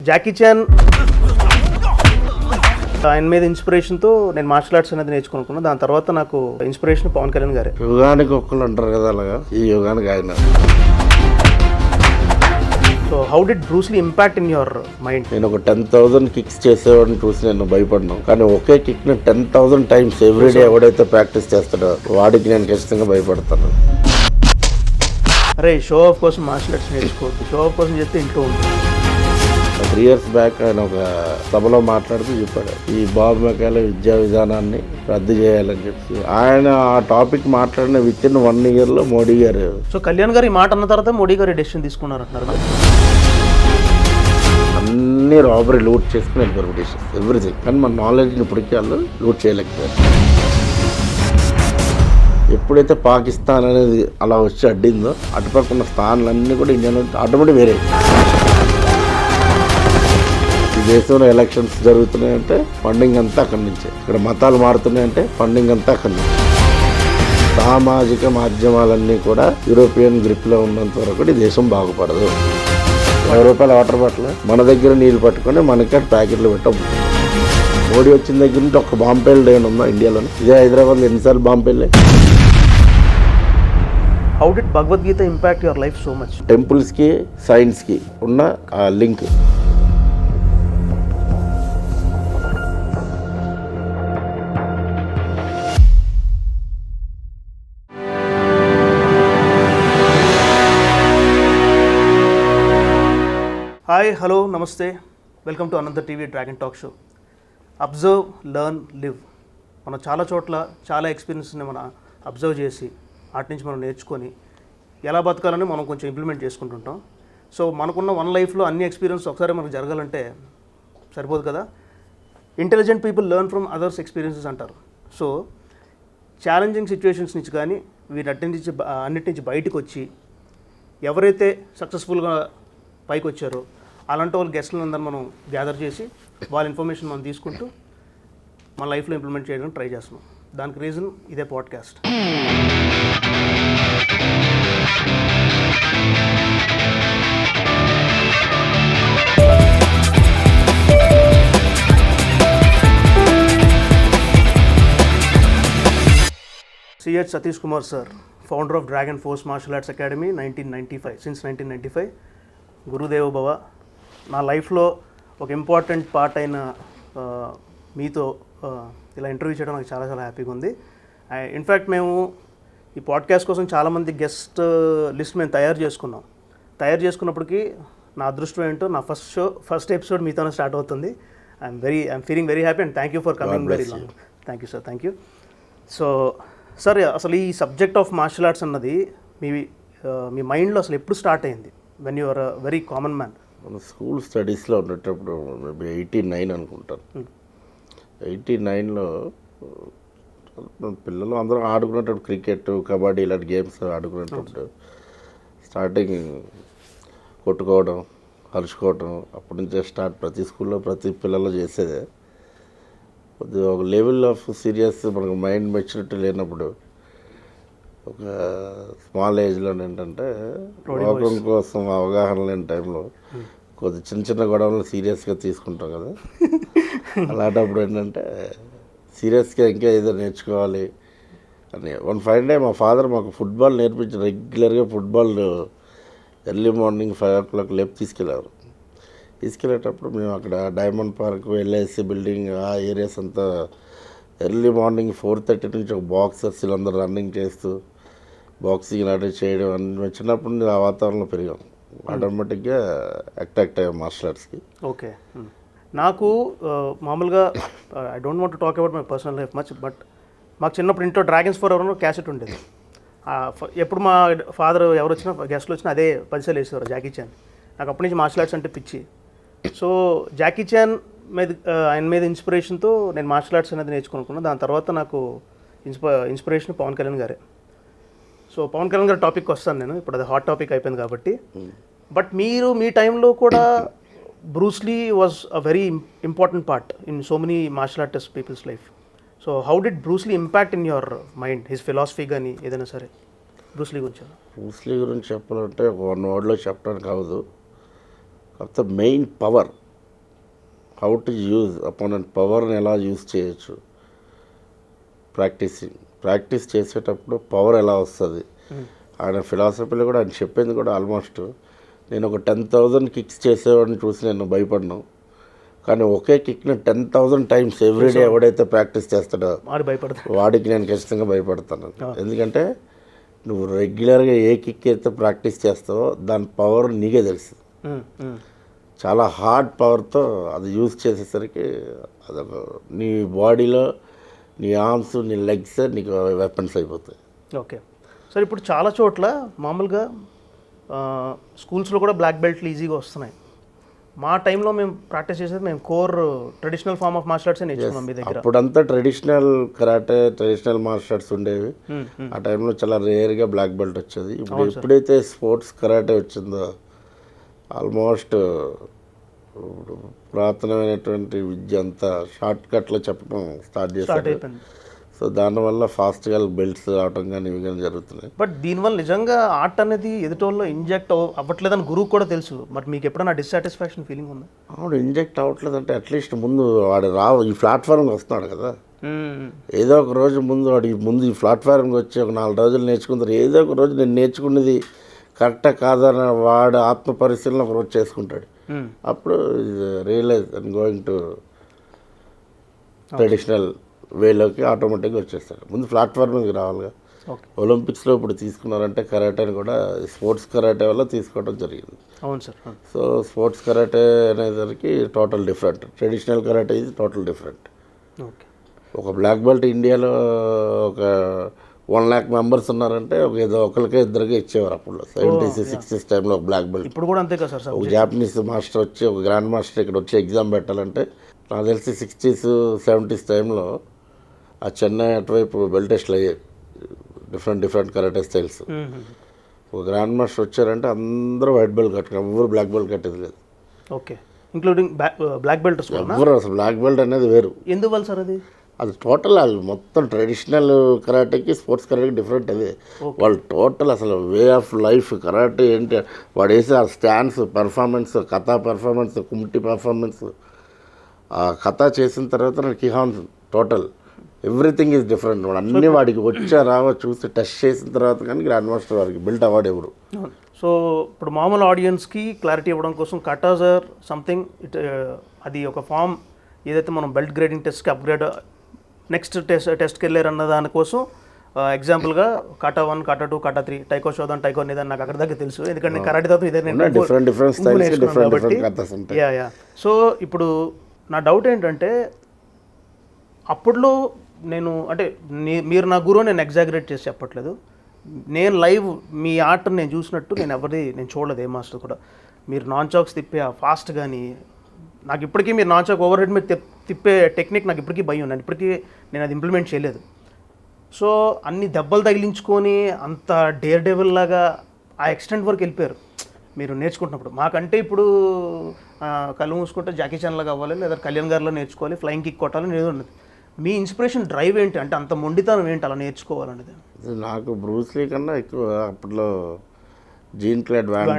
Jackie Chan ఆయన మీద ఇన్స్పిరేషన్తో నేను మార్షల్ ఆర్ట్స్ అనేది నేర్చుకున్నాను. దాని తర్వాత నాకు ఇన్స్పిరేషన్ పవన్ కళ్యాణ్ గారే. యుగానికి ఒక్కరు అంటారు కదా, అలాగా ఈ యుగానికి ఆయన. So how did Bruce Lee impact in your mind? నేను ఒక 10,000 కిక్స్ చేసేవాడిని చూసి నేను భయపడ్డాను, కానీ ఒకే కిక్ ని 10,000 టైమ్స్ ఎవ్రీడే ఎవడైతే ప్రాక్టీస్ చేస్తాడో వాడికి నేను ఖచ్చితంగా భయపడతాను. అరే షో ఆఫ్ కోసం మార్షల్ ఆర్ట్స్ నేర్చుకోవద్దు, షో ఆఫ్ కోసం చేస్తే ఇంట్లో ఉంటుంది. 3 years బ్యాక్ ఆయన ఒక సభలో మాట్లాడుతూ చెప్పాడు, ఈ బాబు మెకాల విద్యా విధానాన్ని రద్దు చేయాలని చెప్పి. ఆయన ఆ టాపిక్ మాట్లాడిన విత్ ఇన్ 1 year లో మోడీ గారు. సో కళ్యాణ్ గారు ఈ మాట అన్న తర్వాత మోడీ గారు డెసిషన్ తీసుకున్నారు అంటున్నారు. అన్ని రాబరీ లూట్ చేసుకుని వెళ్ళిపోయారు బ్రిటిషర్స్, ఎవ్రీథింగ్. కానీ మన నాలెడ్జ్ని ఇప్పటికీ వాళ్ళు లూట్ చేయలేకపోయారు. ఎప్పుడైతే పాకిస్తాన్ అనేది అలా వచ్చి అడ్డిందో, అటుపక్క ఉన్న స్థానాలన్నీ కూడా ఇండియా నుంచి ఆటోమేటిక్ వేరే. ఈ దేశంలో ఎలక్షన్స్ జరుగుతున్నాయంటే ఫండింగ్ అంతా అక్కడి నుంచే. ఇక్కడ మతాలు మారుతున్నాయంటే ఫండింగ్ అంతా అక్కడి నుంచి. సామాజిక మాధ్యమాలన్నీ కూడా యూరోపియన్ గ్రిప్లో ఉన్నంత వరకు ఈ దేశం బాగుపడదు. 20 రూపాయల వాటర్ బాటిల్ మన దగ్గర నీళ్ళు పట్టుకొని మనకి ప్యాకెట్లు పెట్టాం. మోడీ వచ్చిన దగ్గర నుంచి ఒక్క బాంబు పేల్ ఉందా ఇండియాలోనే? ఇదే హైదరాబాద్లో ఎన్నిసార్లు బాంబు పేలే? How did Bhagavad Gita impact your life so much? టెంపుల్స్కి సైన్స్కి ఉన్న ఆ link. Hi, hello, namaste, welcome to Anantha TV dragon talk show. Observe, learn, live. మనం చాలా చోట్ల చాలా ఎక్స్పీరియన్స్ని మనం అబ్జర్వ్ చేసి వాటి నుంచి మనం నేర్చుకొని ఎలా బతకాలని మనం కొంచెం ఇంప్లిమెంట్ చేసుకుంటుంటాం. సో మనకున్న వన్ లైఫ్లో అన్ని ఎక్స్పీరియన్స్ ఒకసారి మనకు జరగాలంటే సరిపోదు కదా. Intelligent people learn from others experiences అంటారు. సో ఛాలెంజింగ్ సిచ్యువేషన్స్ నుంచి కానీ అన్నిటి నుంచి బయటకు వచ్చి ఎవరైతే సక్సెస్ఫుల్గా పైకి వచ్చారో అలాంటి వాళ్ళు గెస్ట్లందరూ మనం గ్యాదర్ చేసి వాళ్ళ ఇన్ఫర్మేషన్ మనం తీసుకుంటూ మన లైఫ్లో ఇంప్లిమెంట్ చేయడానికి ట్రై చేస్తున్నాం. దానికి రీజన్ ఇదే podcast. CH Satish Kumar sir, founder of Dragon Force martial arts academy 1995. Since 1995 గురుదేవ భవ. నా లైఫ్లో ఒక ఇంపార్టెంట్ పార్ట్ అయిన మీతో ఇలా ఇంటర్వ్యూ చేయడం నాకు చాలా చాలా హ్యాపీగా ఉంది. ఇన్ఫ్యాక్ట్ మేము ఈ పాడ్కాస్ట్ కోసం చాలామంది గెస్ట్ లిస్ట్ మేము తయారు చేసుకున్నప్పటికీ నా అదృష్టం ఏంటో నా ఫస్ట్ ఎపిసోడ్ మీతోనే స్టార్ట్ అవుతుంది. I'm feeling very happy and thank you for coming very long. Thank you sir, thank you. So sir, అసలు ఈ సబ్జెక్ట్ ఆఫ్ మార్షల్ ఆర్ట్స్ అన్నది మీ మైండ్లో అసలు ఎప్పుడు స్టార్ట్ అయింది? When you are very common man. మన స్కూల్ స్టడీస్లో ఉండేటప్పుడు మేబీ 89 అనుకుంటాను. 89లో పిల్లలు అందరూ ఆడుకునేటప్పుడు క్రికెట్, కబడ్డీ ఇలాంటి గేమ్స్ ఆడుకునేటప్పుడు స్టార్టింగ్ కొట్టుకోవడం, అరుచుకోవడం అప్పటి నుంచే స్టార్ట్. ప్రతి స్కూల్లో ప్రతి పిల్లలు చేసేదే. కొద్దిగా ఒక లెవెల్ ఆఫ్ సీరియస్ మనకు మైండ్ మెచ్యూరిటీ లేనప్పుడు ఒక స్మాల్ ఏజ్లో ఏంటంటే లోకం కోసం అవగాహన లేని టైంలో కొద్ది చిన్న గొడవలు సీరియస్గా తీసుకుంటాం కదా. అలాంటప్పుడు ఏంటంటే సీరియస్గా ఇంకా ఏదో నేర్చుకోవాలి అని వన్ ఫైన్ డే మా ఫాదర్ మాకు ఫుట్బాల్ నేర్పించి రెగ్యులర్గా ఫుట్బాల్ ఎర్లీ మార్నింగ్ 5 o'clock లేపు తీసుకెళ్ళేటప్పుడు మేము అక్కడ డైమండ్ పార్క్, ఎల్ఐసి బిల్డింగ్ ఆ ఏరియాస్ అంతా ఎర్లీ మార్నింగ్ 4:30 నుంచి ఒక బాక్సర్స్ వీళ్ళందరూ రన్నింగ్ చేస్తూ బాక్సింగ్ ఇలాంటివి చేయడం అన్ని చిన్నప్పటి నుంచి ఆ వాతావరణంలో పెరిగాం. ఆటోమేటిక్గా అట్రాక్ట్ అయ్యాం మార్షల్ ఆర్ట్స్కి. ఓకే, నాకు మామూలుగా I don't want to talk about my personal life much, but మాకు చిన్నప్పుడు ఇంట్లో డ్రాగన్స్ ఫర్ ఎవరో క్యాసెట్ ఉండేది. ఎప్పుడు మా ఫాదర్ ఎవరు వచ్చినా గెస్ట్లు వచ్చినా అదే 10 సార్లు వేసేవారు జాకీ చాన్. నాకు అప్పటి నుంచి మార్షల్ ఆర్ట్స్ అంటే పిచ్చి. సో జాకీ చాన్ మీద ఆయన మీద ఇన్స్పిరేషన్తో నేను మార్షల్ ఆర్ట్స్ అనేది నేర్చుకున్నాను. దాని తర్వాత నాకు ఇన్స్పిరేషన్ పవన్ కళ్యాణ్ గారే. సో పవన్ కళ్యాణ్ గారి టాపిక్ వస్తాను నేను, ఇప్పుడు అది హాట్ టాపిక్ అయిపోయింది కాబట్టి. బట్ మీరు మీ టైంలో కూడా Bruce Lee was a very important part in so many martial artist peoples life. So how did Bruce Lee impact in your mind, his philosophy కానీ ఏదైనా సరే బ్రూస్ లీ గురించి చెప్పాలంటే ఒక 1 wordలో చెప్పడానికి కాదు. కాకపోతే main power how to use opponent పవర్ని ఎలా యూజ్ చేయొచ్చు, ప్రాక్టీస్ చేసేటప్పుడు పవర్ ఎలా వస్తుంది, ఆయన ఫిలాసఫీలో కూడా ఆయన చెప్పింది కూడా ఆల్మోస్ట్ నేను ఒక 10,000 కిక్స్ చేసేవాడిని చూసి నేను భయపడను, కానీ ఒకే కిక్ని 10,000 టైమ్స్ ఎవ్రీడే ఎవడైతే ప్రాక్టీస్ చేస్తాడో వాడికి నేను ఖచ్చితంగా భయపడతాను. ఎందుకంటే నువ్వు రెగ్యులర్గా ఏ కిక్ అయితే ప్రాక్టీస్ చేస్తావో దాని పవర్ నీకే తెలుస్తుంది. చాలా హార్డ్ పవర్తో అది యూజ్ చేసేసరికి అదొక నీ బాడీలో నీ ఆర్మ్స్ నీ లెగ్స్ నీకు వెపన్స్ అయిపోతాయి. ఓకే సార్, ఇప్పుడు చాలా చోట్ల మామూలుగా స్కూల్స్లో కూడా బ్లాక్ బెల్ట్లు ఈజీగా వస్తున్నాయి. మా టైంలో మేము ప్రాక్టీస్ చేసేది మేము core traditional form of martial arts నేర్చుకున్నాం మీ దగ్గర. అప్పుడంతా traditional karate traditional martial arts ఉండేవి. ఆ టైంలో చాలా రేర్గా బ్లాక్ బెల్ట్ వచ్చేది. ఇప్పుడు ఎప్పుడైతే స్పోర్ట్స్ కరాటే వచ్చిందో ఆల్మోస్ట్ పురాతనమైనటువంటి విద్య అంతా షార్ట్ కట్లో చెప్పడం స్టార్ట్ చేశారు. సో దానివల్ల ఫాస్ట్గా బెల్ట్స్ రావటం కానీ ఇవి కానీ జరుగుతున్నాయి. బట్ దీనివల్ల నిజంగా ఆర్ట్ అనేది ఎదుటోళ్ళు ఇంజెక్ట్ అవ్వట్లేదని గురువు కూడా తెలుసు. బట్ మీకు ఎప్పుడైనా డిస్సాటిస్ఫాక్షన్ ఫీలింగ్ ఉందా? అవును, ఇంజెక్ట్ అవ్వట్లేదు అంటే అట్లీస్ట్ ముందు వాడు ఈ ప్లాట్ఫామ్కి వస్తున్నాడు కదా, ఏదో ఒక రోజు ముందు ఈ ప్లాట్ఫామ్కి వచ్చి ఒక 4 రోజులు నేర్చుకుంటారు. ఏదో ఒక రోజు నేను నేర్చుకున్నది కరెక్టా కాదని వాడు ఆత్మ పరిశీలన ఒక రోజు చేసుకుంటాడు. అప్పుడు realise and going to traditional వేలోకి ఆటోమేటిక్గా వచ్చేస్తాడు. ముందు ప్లాట్ఫామ్ మీదకి రావాలిగా. ఒలింపిక్స్లో ఇప్పుడు తీసుకున్నారంటే కరాటేని కూడా స్పోర్ట్స్ కరాటే వల్ల తీసుకోవడం జరిగింది. అవును సార్. సో స్పోర్ట్స్ కరాటే అనేసరికి టోటల్ డిఫరెంట్, ట్రెడిషనల్ కరాటే ఇది టోటల్ డిఫరెంట్. ఓకే, ఒక బ్లాక్ బెల్ట్ ఇండియాలో ఒక 1 lakh మెంబర్స్ ఉన్నారంటే ఒకరికే ఇద్దరికి ఇచ్చేవారు అప్పుడు 70s 60s టైంలో ఒక బ్లాక్ బెల్ట్. ఇప్పుడు కూడా అంతే కదా సార్. ఒక జాపనీస్ మాస్టర్ వచ్చి ఒక గ్రాండ్ మాస్టర్ ఇక్కడ వచ్చి ఎగ్జామ్ పెట్టాలంటే నాకు తెలిసి 60s 70s టైంలో ఆ చెన్నై అటువైపు బెల్ట్ టెస్ట్లు అయ్యాయి, డిఫరెంట్ కరాటే స్టైల్స్. ఒక గ్రాండ్ మాస్టర్ వచ్చారంటే అందరూ వైట్ బెల్ట్ కట్టుకున్నారు, ఎవరు బ్లాక్ బెల్ట్ కట్టేది లేదు. Okay, including black belt. ఎవరు అసలు బ్లాక్ బెల్ట్ అనేది వేరు. ఎందువల్ల సార్ అది టోటల్ వాళ్ళు మొత్తం ట్రెడిషనల్ కరాటేకి స్పోర్ట్స్ కరాటేకి డిఫరెంట్. అదే వాళ్ళు టోటల్ అసలు వే ఆఫ్ లైఫ్ కరాటే ఏంటి, వాడు వేసే ఆ స్టాండ్స్ పర్ఫార్మెన్స్, కథా పర్ఫార్మెన్స్, కుమ్టి పర్ఫార్మెన్స్, ఆ కథ చేసిన తర్వాత నాకు కిహాన్ టోటల్ ఎవ్రీథింగ్ ఈజ్ డిఫరెంట్. వాడు అన్నీ వాడికి రావో చూసి టెస్ట్ చేసిన తర్వాత కానీ గ్రాండ్ మాస్టర్ వాడికి బెల్ట్ అవార్డు ఎవరు. సో ఇప్పుడు మామూలు ఆడియన్స్కి క్లారిటీ ఇవ్వడం కోసం కటాస్ ఆర్ సంథింగ్ అది ఒక ఫామ్ ఏదైతే మనం బెల్ట్ గ్రేడింగ్ టెస్ట్కి అప్గ్రేడ్ నెక్స్ట్ టెస్ట్కి వెళ్ళారన్న దానికోసం ఎగ్జాంపుల్గా కటా 1, కటా 2, కటా 3, టైకో షోదాన్, టైకో నిదాన్ నాకు అక్కడ దాకా తెలుసు. ఎందుకంటే కరాటే తో ఇదే యా. సో ఇప్పుడు నా డౌట్ ఏంటంటే అప్పట్లో నేను అంటే మీరు నా గురువు, నేను ఎగ్జాగరేట్ చేసి చెప్పట్లేదు, నేను లైవ్ మీ ఆర్ట్ నేను చూసినట్టు నేను చూడలేదు ఏ మాస్టర్ కూడా. మీరు నాన్ చాక్స్ తిప్పే ఫాస్ట్ కానీ నాకు ఇప్పటికీ మీరు నాన్ చాక్ ఓవర్ హెడ్ మీద తిప్పే టెక్నిక్ నాకు ఇప్పటికీ భయం ఉన్నాను, ఇప్పటికీ నేను అది ఇంప్లిమెంట్ చేయలేదు. సో అన్ని దెబ్బలు తగిలించుకొని అంత డేర్ డెవిల్ లాగా ఆ ఎక్స్టెంట్ వరకు వెళ్ళిపోయారు మీరు నేర్చుకుంటున్నప్పుడు. మాకంటే ఇప్పుడు కళ్ళు మూసుకుంటే జాకీ చాన్ లాగా అవ్వాలి, లేదా కళ్యాణ్ గారిలో నేర్చుకోవాలి, ఫ్లయింగ్ కిక్ కొట్టాలని ఏదో ఉన్నది. మీ ఇన్స్పిరేషన్ డ్రైవ్ ఏంటి, అంటే అంత మొండితనం ఏంటి అలా నేర్చుకోవాలనేది? నాకు బ్రూస్లీ కన్నా ఎక్కువ అప్పట్లో జీన్ క్లాడ్ వ్యాన్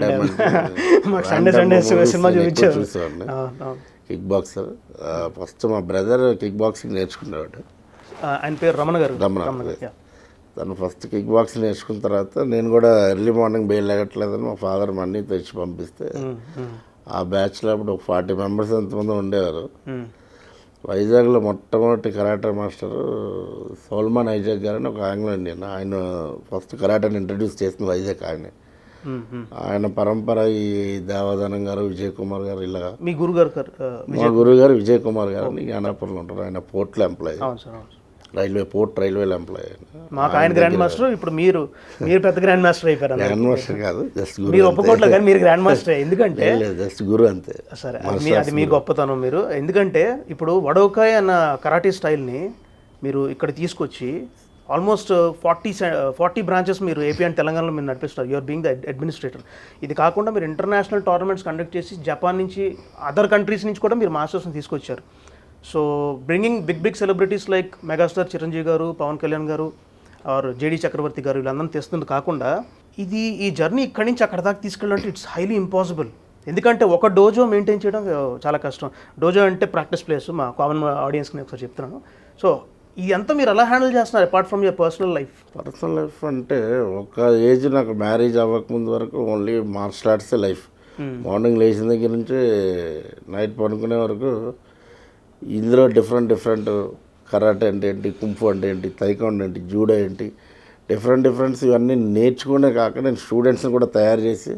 సినిమా చూపించారు. కిక్ బాక్సర్ ఫస్ట్ మా బ్రదర్ కిక్ బాక్సింగ్ నేర్చుకునేవాడు, ఆయన పేరు రమణ గారు. తను ఫస్ట్ కిక్ బాక్సింగ్ నేర్చుకున్న తర్వాత నేను కూడా ఎర్లీ మార్నింగ్ బయలు లేగట్లేదని మా ఫాదర్ మనీ తెచ్చి పంపిస్తే ఆ బ్యాచ్లో అప్పుడు ఒక 40 మెంబర్స్ ఎంతమంది ఉండేవారు. వైజాగ్లో మొట్టమొదటి కరాటే మాస్టర్ సోల్మాన్ ఐజాక్ గారు అని ఒక ఆంగ్లో ఇండియన్, ఆయన ఫస్ట్ కరాటేని ఇంట్రడ్యూస్ చేసిన వైజాగ్ ఆయనే. ఆయన పరంపర ఈ దేవదానం గారు, విజయ్ కుమార్ గారు, ఇలా మీ గురుగారు మా గురువు గారు విజయ్ కుమార్ గారు జ్ఞానాపురంలో ఉంటారు. ఆయన పోర్ట్లో ఎంప్లాయీ, రైల్వేలో ఎంప్లాయీ. మాకు ఆయన గ్రాండ్ మాస్టర్. ఇప్పుడు మీరు పెద్ద గ్రాండ్ మాస్టర్ అయిపోయారు. గ్రాండ్ మాస్టర్ కాదు, జస్ట్ గురు. మీరు ఒప్పుకోవట్లేదు కానీ మీరు గ్రాండ్ మాస్టర్. ఎందుకంటే జస్ట్ గురు అంతే. సరే, అది మీ గొప్పతనం. మీరు ఎందుకంటే ఇప్పుడు వడోకాయ్ అన్న కరాటే స్టైల్ని మీరు ఇక్కడ తీసుకొచ్చి ఆల్మోస్ట్ 40 బ్రాంచెస్ మీరు ఏపీ అండ్ తెలంగాణలో మీరు నడిపిస్తారు. You're being the administrator. ఇది కాకుండా మీరు ఇంటర్నేషనల్ టోర్నమెంట్స్ కండక్ట్ చేసి జపాన్ నుంచి అదర్ కంట్రీస్ నుంచి కూడా మీరు మాస్టర్స్ని తీసుకొచ్చారు. So bringing big celebrities like megastar Chiranjeevi garu, Pawan Kalyan గారు, ఆర్ జేడీ చక్రవర్తి గారు, వీళ్ళందరినీ తెస్తుంది కాకుండా ఈ జర్నీ ఇక్కడి నుంచి అక్కడ దాకా తీసుకెళ్ళాలంటే ఇట్స్ హైలీ ఇంపాసిబుల్. ఎందుకంటే ఒక డోజో మెయింటైన్ చేయడం చాలా కష్టం. డోజో అంటే ప్రాక్టీస్ ప్లేస్, మా కామన్ ఆడియన్స్కి ఒకసారి చెప్తున్నాను. సో ఇదంతా మీరు ఎలా హ్యాండిల్ చేస్తున్నారు apart from your personal life? Personal life అంటే ఒక ఏజ్ నాకు మ్యారేజ్ అవ్వకముందు వరకు ఓన్లీ మార్షల్ ఆర్ట్సే లైఫ్. మార్నింగ్ లేచిన దగ్గర నుంచి నైట్ పడుకునే వరకు ఇందులో డిఫరెంట్ కరాటే అంటే ఏంటి, కుంఫు అంటే ఏంటి, తైకాండో ఏంటి, జూడో ఏంటి, డిఫరెంట్స్ ఇవన్నీ నేర్చుకునే కాక నేను స్టూడెంట్స్ని కూడా తయారు చేసి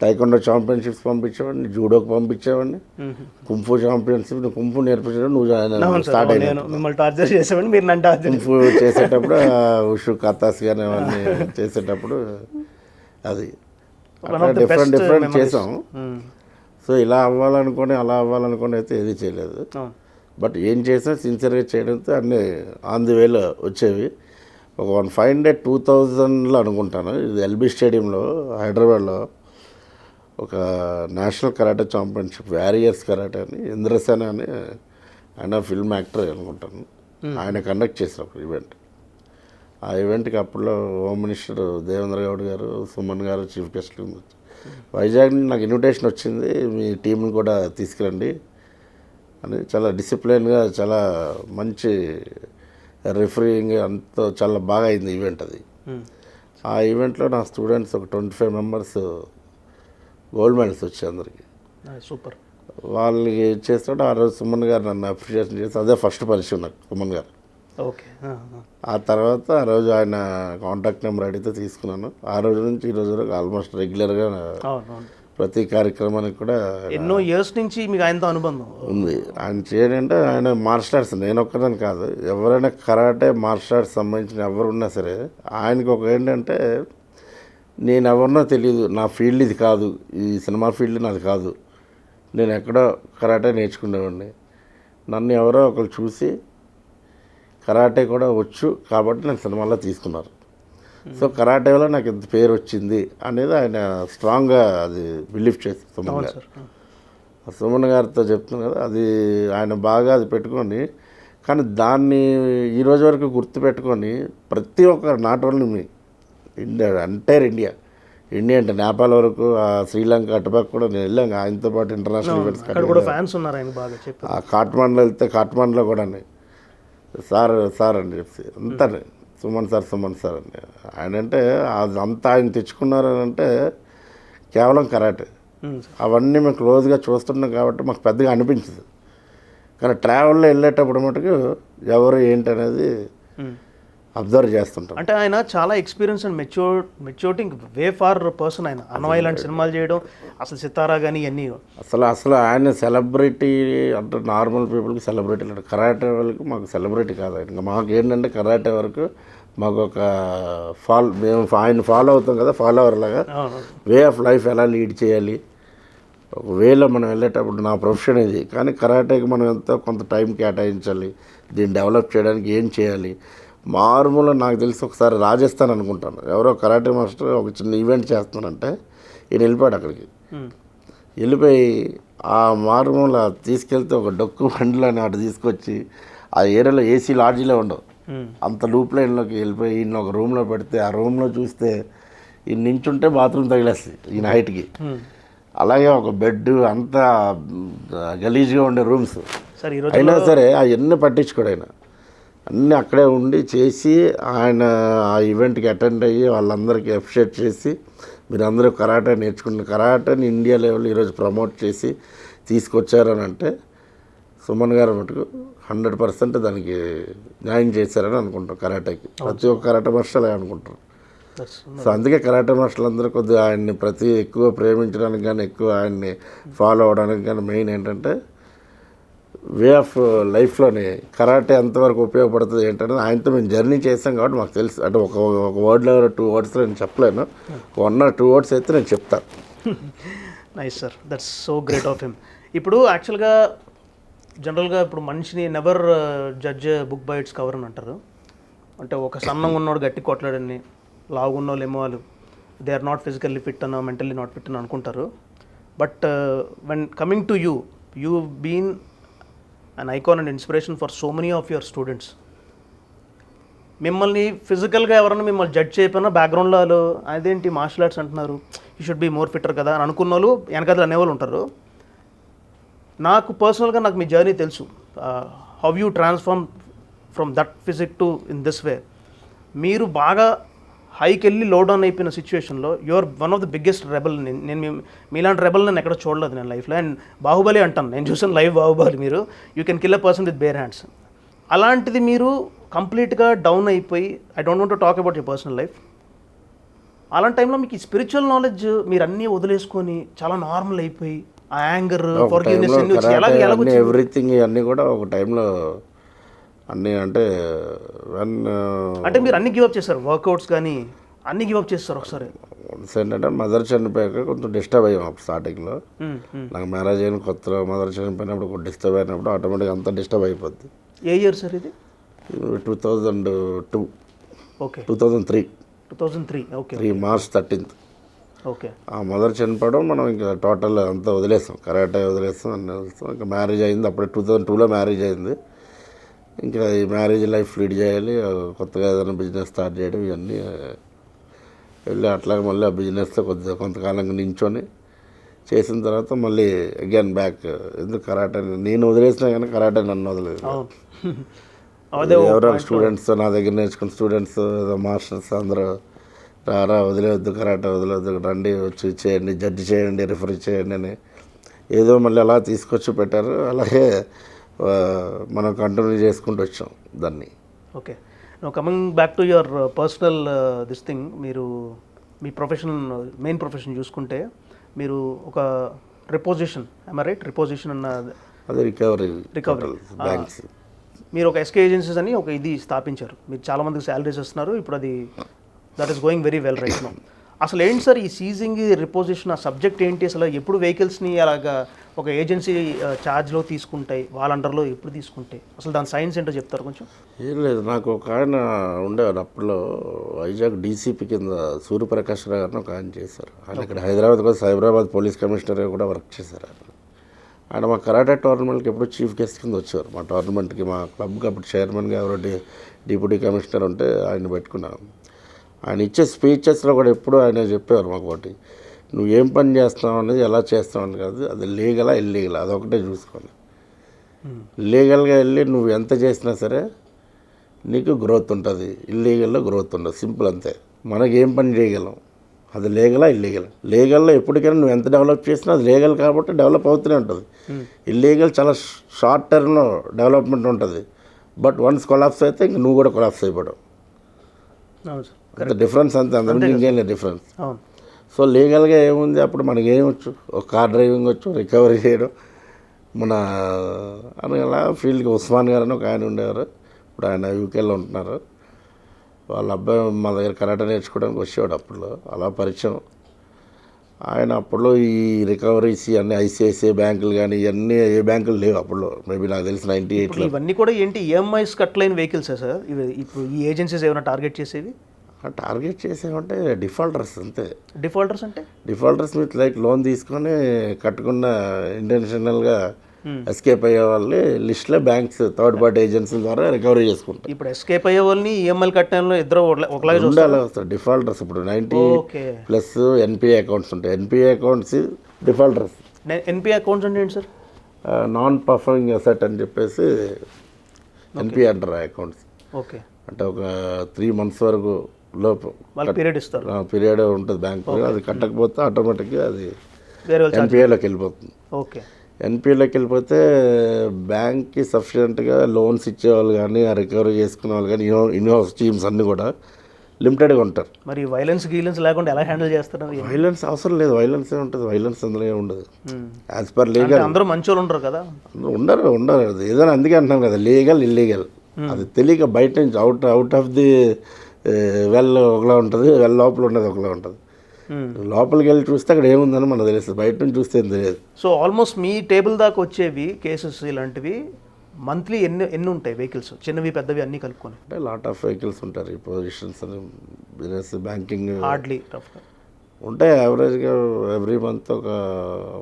taekwondo championships పంపించేవాడిని, జూడోకి పంపించేవాడిని, kung fu championship kung fu నేర్పించడం నువ్వు స్టార్ట్ అయినా మిమ్మల్ని టార్చర్ చేసేవాడిని, మీరు నన్ను టార్చర్ కుంఫు చేసేటప్పుడు ఉషు కథాస్ కానీ అవన్నీ చేసేటప్పుడు అది డిఫరెంట్ చేసాం. సో ఇలా అవ్వాలనుకొని అలా అవ్వాలనుకొని అయితే ఏది చేయలేదు. బట్ ఏం చేసినా సిన్సియర్గా చేయడంతో అన్నీ ఆన్ ది వేలో వచ్చేవి. ఒక 2000 అనుకుంటాను, ఇది ఎల్బీ స్టేడియంలో హైదరాబాద్లో ఒక national karate championship warriors karate అని ఇంద్రసేన అని ఆయన ఫిల్మ్ యాక్టర్ అనుకుంటాను, ఆయన కండక్ట్ చేశారు ఒక ఈవెంట్. ఆ ఈవెంట్కి అప్పట్లో హోమ్ మినిస్టర్ దేవేంద్ర గౌడ్ గారు, సుమన్ గారు చీఫ్ గెస్ట్లు. వైజాగ్ నుంచి నాకు ఇన్విటేషన్ వచ్చింది, మీ టీంని కూడా తీసుకురండి అని. చాలా డిసిప్లిన్గా, చాలా మంచి రిఫరింగ్ అంతా చాలా బాగా అయింది ఈవెంట్ అది. ఆ ఈవెంట్లో నా స్టూడెంట్స్ ఒక 25 మెంబర్స్ గోల్డ్ మెడల్స్ వచ్చాయి అందరికి. సూపర్. వాళ్ళకి చేస్తాడు. ఆ రోజు సుమన్ గారు నన్ను అప్రిషియేషన్ చేసి, అదే ఫస్ట్ పరిచయం నాకు సుమన్ గారు. ఓకే. ఆ తర్వాత ఆ రోజు ఆయన కాంటాక్ట్ నెంబర్ అడిగితే తీసుకున్నాను. ఆ రోజు నుంచి ఈ రోజు వరకు ఆల్మోస్ట్ రెగ్యులర్గా ప్రతి కార్యక్రమానికి కూడా ఎన్నో ఇయర్స్ నుంచి మీకు ఆయనతో అనుబంధం ఉంది. ఆయన చేయాలంటే ఆయన మార్షల్ ఆర్ట్స్, నేను ఒక్కదని కాదు, ఎవరైనా కరాటే మార్షల్ ఆర్ట్స్ సంబంధించిన ఎవరు ఉన్నా సరే ఆయనకి ఒక ఏంటంటే, నేను ఎవరినో తెలియదు, నా ఫీల్డ్ ఇది కాదు, ఈ సినిమా ఫీల్డ్ నాది కాదు, నేను ఎక్కడో కరాటే నేర్చుకునేవాడిని, నన్ను ఎవరో ఒకరు చూసి కరాటే కూడా వచ్చు కాబట్టి నేను సినిమాలో తీసుకున్నారు. సో కరాటేలో నాకు ఇంత పేరు వచ్చింది అనేది ఆయన స్ట్రాంగ్గా అది బిలీవ్ చేసి సుమన్ గారు. సుమన్ గారితో చెప్తున్నాను కదా, అది ఆయన బాగా అది పెట్టుకొని, కానీ దాన్ని ఈరోజు వరకు గుర్తుపెట్టుకొని ప్రతి ఒక్క not only me India, entire India అంటే నేపాల్ వరకు, శ్రీలంక అటుపక్క కూడా నేను వెళ్ళాను ఆయనతో పాటు ఇంటర్నేషనల్ ఈవెంట్స్. కాట్మాండ్లో వెళ్తే కాట్మాండ్లో కూడా సార్ అని చెప్పి అంతా సుమన్ సార్ అని ఆయన అంటే అదంతా ఆయన తెచ్చుకున్నారు అని అంటే కేవలం కరాటే. అవన్నీ మేము క్లోజ్గా చూస్తున్నాం కాబట్టి మాకు పెద్దగా అనిపించదు, కానీ ట్రావెల్లో వెళ్ళేటప్పుడు మటుకు ఎవరు ఏంటి అనేది అబ్జర్వ్ చేస్తుంటాం. అంటే ఆయన చాలా experience and maturity way far person. ఆయన అన్నవయ్య లాంటి సినిమాలు చేయడం, అసలు సితారా కానీ ఇవన్నీ అసలు ఆయన సెలబ్రిటీ అంటే నార్మల్ పీపుల్కి సెలబ్రిటీ అంటే, కరాటే వాళ్ళకి మాకు సెలబ్రిటీ కాదు. ఇంకా మాకు ఏంటంటే కరాటే వరకు మాకు ఒక మేము ఆయన ఫాలో అవుతాం కదా, ఫాలోవర్ లాగా వే ఆఫ్ లైఫ్ ఎలా లీడ్ చేయాలి, ఒక వేలో మనం వెళ్ళేటప్పుడు నా ప్రొఫెషన్ ఇది, కానీ కరాటేకి మనం ఎంతో కొంత టైం కేటాయించాలి, దీన్ని డెవలప్ చేయడానికి ఏం చేయాలి. మారుమూల నాకు తెలిసి ఒకసారి రాజస్థాన్ అనుకుంటాను, ఎవరో కరాటే మాస్టర్ ఒక చిన్న ఈవెంట్ చేస్తున్నారంటే ఈయన వెళ్ళిపోయాడు అక్కడికి. వెళ్ళిపోయి ఆ మారుమూల తీసుకెళ్తే ఒక డొక్కు బండిలో అటు తీసుకొచ్చి ఆ ఏరియాలో ఏసీ లాడ్జీలో ఉండవు, అంత లూప్ లైన్లోకి వెళ్ళిపోయి ఈయన ఒక రూమ్లో పెడితే, ఆ రూమ్లో చూస్తే ఈయన నించుంటే బాత్రూమ్ తగిలేస్తుంది ఈయన హైట్కి. అలాగే ఒక బెడ్ అంతా గలీజ్గా ఉండే రూమ్స్. అయినా సరే అవన్నీ పట్టించుకోడు ఆయన, అన్నీ అక్కడే ఉండి చేసి ఆయన ఆ ఈవెంట్కి అటెండ్ అయ్యి వాళ్ళందరికీ అప్రిషియేట్ చేసి, మీరు అందరూ కరాటే నేర్చుకున్న కరాటేని ఇండియా లెవెల్ ఈరోజు ప్రమోట్ చేసి తీసుకొచ్చారని అంటే సుమన్ గారు మటుకు 100% దానికి న్యాయం చేశారని అనుకుంటారు. కరాటేకి ప్రతి ఒక్క కరాటే మాస్టర్లే అనుకుంటారు. సో అందుకే కరాటే మాస్టర్లు అందరూ కొద్దిగా ఆయన్ని ఎక్కువ ప్రేమించడానికి కానీ, ఎక్కువ ఆయన్ని ఫాలో అవ్వడానికి కానీ మెయిన్ ఏంటంటే వే ఆఫ్ లైఫ్లోని కరాటే ఎంతవరకు ఉపయోగపడుతుంది ఏంటనేది ఆయనతో మేము జర్నీ చేసాం కాబట్టి మాకు తెలుసు. అంటే ఒక వర్డ్లో 2 వర్డ్స్లో నేను చెప్పలేను, 1 or 2 words అయితే నేను చెప్తాను. Nice sir, that's so great of him. ఇప్పుడు యాక్చువల్గా జనరల్గా ఇప్పుడు మనిషిని never judge book by its cover అని అంటారు. అంటే ఒక సన్నంగా ఉన్నవాడు గట్టి కొట్లాడని, లావుగున్న వాళ్ళు ఏమో వాళ్ళు they are not physically fit అన్న, మెంటల్లీ నాట్ ఫిట్ అని అనుకుంటారు. But when coming to you been an icon and inspiration for so many of your students. మిమ్మల్ని ఫిజికల్గా ఎవరైనా మిమ్మల్ని జడ్జ్ చేయకపోయినా బ్యాక్గ్రౌండ్లో అదేంటి మార్షల్ ఆర్ట్స్ అంటున్నారు, you should be more fitter కదా అని అనుకున్న వాళ్ళు వెనకాల అనేవాళ్ళు ఉంటారు. నాకు పర్సనల్గా నాకు మీ జర్నీ తెలుసు, how you transform from that physique to in this way. మీరు బాగా హైకి వెళ్ళి లో డౌన్ అయిపోయిన సిచ్యువేషన్లో your one of the biggest rebel. నేను మీలాంటి రెబల్ నేను ఎక్కడ చూడలేదు నేను లైఫ్లో. అండ్ బాహుబలి అంటాను, నేను చూసాను లైవ్ బాహుబలి. మీరు you can kill a person with bare hands. అలాంటిది మీరు కంప్లీట్గా డౌన్ అయిపోయి, I don't want to talk about your personal life. అలాంటి టైంలో మీకు ఈ స్పిరిచువల్ నాలెడ్జ్ మీరు అన్నీ వదిలేసుకొని చాలా నార్మల్ అయిపోయి ఆ యాంగర్ ఫర్గివ్నెస్ ఎవ్రీథింగ్ అన్నీ కూడా ఒక టైంలో అన్నీ అంటే అంటే మీరు అన్ని గివప్ చేస్తారు, వర్కౌట్స్ కానీ అన్ని గివప్ చేస్తారు ఒకసారి. ఏంటంటే మదర్ చనిపోయాక కొంచెం డిస్టర్బ్ అయ్యాం అప్పుడు స్టార్టింగ్లో. నాకు మ్యారేజ్ అయిన కొత్తలో మదర్ చనిపోయినప్పుడు డిస్టర్బ్ అయినప్పుడు ఆటోమేటిక్గా అంతా డిస్టర్బ్ అయిపోద్ది. ఏ ఇయర్ సార్ ఇది? 2002. Okay. 2003 okay. March 13th. Okay. ఆ మదర్ చనిపోవడం మనం ఇంకా టోటల్ అంతా వదిలేస్తాం, కరాటే వదిలేస్తాం, అన్నీ వదిలేస్తాం. ఇంకా మ్యారేజ్ అయింది అప్పుడే 2002లో మ్యారేజ్ అయింది. ఇంకా ఈ మ్యారేజ్ లైఫ్ లీడ్ చేయాలి, కొత్తగా ఏదైనా బిజినెస్ స్టార్ట్ చేయడం, ఇవన్నీ వెళ్ళి అట్లాగే మళ్ళీ ఆ బిజినెస్లో కొంతకాలంగా నించొని చేసిన తర్వాత మళ్ళీ అగైన్ బ్యాక్. ఎందుకు కరాటే నేను వదిలేసినా కానీ కరాటే నన్ను వదలేదు. ఎవరో స్టూడెంట్స్ నా దగ్గర నేర్చుకున్న స్టూడెంట్స్ మాస్టర్స్ అందరూ రారా వదిలేవద్దు, కరాటే వదిలేవద్దు, రండి వచ్చి చేయండి, జడ్జి చేయండి, రిఫరీ చేయండి అని ఏదో మళ్ళీ అలా తీసుకొచ్చి పెట్టారు. అలాగే మనం కంటిన్యూ చేసుకుంటూ వచ్చాం దాన్ని. Okay. Coming back to your personal this thing, మీరు మీ మెయిన్ ప్రొఫెషన్ చూసుకుంటే మీరు ఒక రిపోజిషన్, రైట్? రిపోజిషన్ అన్న అదే రికవరీ బ్యాంక్స్. మీరు ఒక ఎస్కే ఏజెన్సీస్ అని ఒక ఇది స్థాపించారు, మీరు చాలామందికి శాలరీస్ ఇస్తున్నారు ఇప్పుడు. అది that is going very well right now. అసలు ఏంటి సార్ ఈ సీజింగ్, రిపోజిషన్, ఆ సబ్జెక్ట్ ఏంటి అసలు? ఎప్పుడు వెహికల్స్ని అలాగా ఒక ఏజెన్సీ ఛార్జ్లో తీసుకుంటాయి, వాళ్ళ అండర్లో ఎప్పుడు తీసుకుంటాయి, అసలు దాని సైన్స్ ఏంటో చెప్తారు కొంచెం? ఏం లేదు, నాకు ఒక ఆయన ఉండేవాడు అప్పట్లో వైజాగ్ డీసీపీ కింద సూర్యప్రకాష్ రావు గారిని ఒక ఆయన చేశారు. ఆయన ఇక్కడ హైదరాబాద్ పోలీస్ కమిషనర్ కూడా వర్క్ చేశారు. ఆయన మా కరాటే టోర్నమెంట్కి ఎప్పుడు చీఫ్ గెస్ట్ కింద వచ్చేవారు. మా టోర్నమెంట్కి, మా క్లబ్కి అప్పుడు చైర్మన్గా ఎవరో డిప్యూటీ కమిషనర్ ఉంటే ఆయన పెట్టుకున్నాను. ఆయన ఇచ్చే స్పీచెస్లో కూడా ఎప్పుడు ఆయన చెప్పేవారు మాకు ఒకటి, నువ్వు ఏం పని చేస్తావు అనేది ఎలా చేస్తావు అని కాదు, అది లీగలా ఇల్లీగలా అదొకటే చూసుకోండి. లీగల్గా వెళ్ళి నువ్వు ఎంత చేసినా సరే నీకు గ్రోత్ ఉంటుంది, ఇల్లీగల్లో గ్రోత్ ఉండదు, సింపుల్ అంతే. మనకి ఏం పని చేయగలం, అది లీగలా ఇల్లీగల్. లీగల్లో ఎప్పటికైనా నువ్వు ఎంత డెవలప్ చేసినా అది లీగల్ కాబట్టి డెవలప్ అవుతూనే ఉంటుంది. ఇల్లీగల్ చాలా షార్ట్ టర్మ్లో డెవలప్మెంట్ ఉంటుంది, బట్ వన్స్ కొలాప్స్ అయితే ఇంక నువ్వు కూడా కొలాప్స్ అయిపోవడం. అంత డిఫరెన్స్ అంతే, అందరికీ ఇంకేం లేదు డిఫరెన్స్. సో లీగల్గా ఏముంది, అప్పుడు మనకి ఏమొచ్చు, ఒక కార్ డ్రైవింగ్ వచ్చు, రికవరీ చేయడం. మన అలా ఫీల్డ్కి ఉస్మాన్ గారు అని ఒక ఆయన ఉండేవారు, ఇప్పుడు ఆయన యూకేలో ఉంటున్నారు. వాళ్ళ అబ్బాయి మా దగ్గర కరాటే నేర్చుకోవడానికి వచ్చేవాడు అప్పుడు, అలా పరిచయం. ఆయన అప్పట్లో ఈ రికవరీస్ అన్నీ ఐసిఐసిఐ బ్యాంకులు కానీ ఇవన్నీ ఏ బ్యాంకులు లేవు అప్పుడు, మేబీ నాకు తెలిసి 98లో. ఇవన్నీ కూడా ఏంటి ఈఎంఐస్ కట్లైన వెహికల్సే సార్ ఇవి? ఇప్పుడు ఈ ఏజెన్సీస్ ఏమైనా టార్గెట్ చేసేవి? టార్గెట్ చేసేమంటే డిఫాల్టర్స్ అంతే. డిఫాల్టర్స్ అంటే డిఫాల్టర్స్ విత్ లైక్ లోన్ తీసుకొని కట్టుకున్న ఇంటర్నేషనల్గా ఎస్కేప్ అయ్యే వాళ్ళని లిస్ట్లో బ్యాంక్స్ థర్డ్ పార్టీ ఏజెన్సీ ద్వారా రికవరీ చేసుకుంటారు. ఇప్పుడు ఎస్కేప్ అయ్యే వాళ్ళని ఈఎంఐలు కట్టడంలో ఇద్దరు ఒకలాగే ఉండాలి వస్తారు డిఫాల్టర్స్. ఇప్పుడు 90+ ఎన్పిఏ అకౌంట్స్ ఉంటాయి. NPA accounts defaulters. NPA accounts అంటే ఏంటి సార్? నాన్ పర్ఫార్మింగ్ అసెట్ అని చెప్పేసి ఎన్పిఏ అంటారు ఆ అకౌంట్స్. ఓకే. అంటే ఒక 3 months వరకు లోపు పీరియడ్ ఇస్తారు, పీరియడ్ ఉంటుంది బ్యాంక్. అది కట్టకపోతే ఆటోమేటిక్గా అది ఎన్పిఏలోకి వెళ్ళిపోతుంది. ఓకే. ఎన్పిఏలోకి వెళ్ళిపోతే బ్యాంక్కి సఫిషియెంట్గా లోన్స్ ఇచ్చేవాళ్ళు కానీ ఆ రికవరీ చేసుకునే వాళ్ళు కానీ ఇన్హౌస్ టీమ్స్ అన్నీ కూడా లిమిటెడ్గా ఉంటారు. మరి వైలెన్స్ లేకుండా ఎలా హ్యాండిల్ చేస్తారు? వైలెన్స్ అవసరం లేదు, వైలెన్స్ ఏ ఉంటుంది, వైలెన్స్ అందులో ఏమి ఉండదు. యాజ్ పర్ లీగల్ అందరూ మంచోళ్ళు ఉండరు కదా, ఉండరు ఏదైనా. అందుకే అంటున్నాం కదా లీగల్ ఇల్లీగల్. అది తెలియక బయట నుంచి అవుట్ ఆఫ్ ది వెల్ ఒకలా ఉంటుంది, వెల్ లోపల ఉన్నది ఒకలా ఉంటుంది. లోపలికి వెళ్ళి చూస్తే అక్కడ ఏముందని మనకు తెలుస్తుంది, బయట నుంచి చూస్తే ఏం తెలియదు. సో ఆల్మోస్ట్ మీ టేబుల్ దాకా వచ్చేవి కేసెస్ ఇలాంటివి మంత్లీ ఎన్ని ఉంటాయి వెహికల్స్, చిన్నవి పెద్దవి అన్నీ కలుపుకొని? అంటే లాట్ ఆఫ్ వెహికల్స్ ఉంటారు. ఈ పొజిషన్స్ అని బిజినెస్ బ్యాంకింగ్ హార్డ్లీ ఉంటాయి. యావరేజ్గా ఎవ్రీ మంత్ ఒక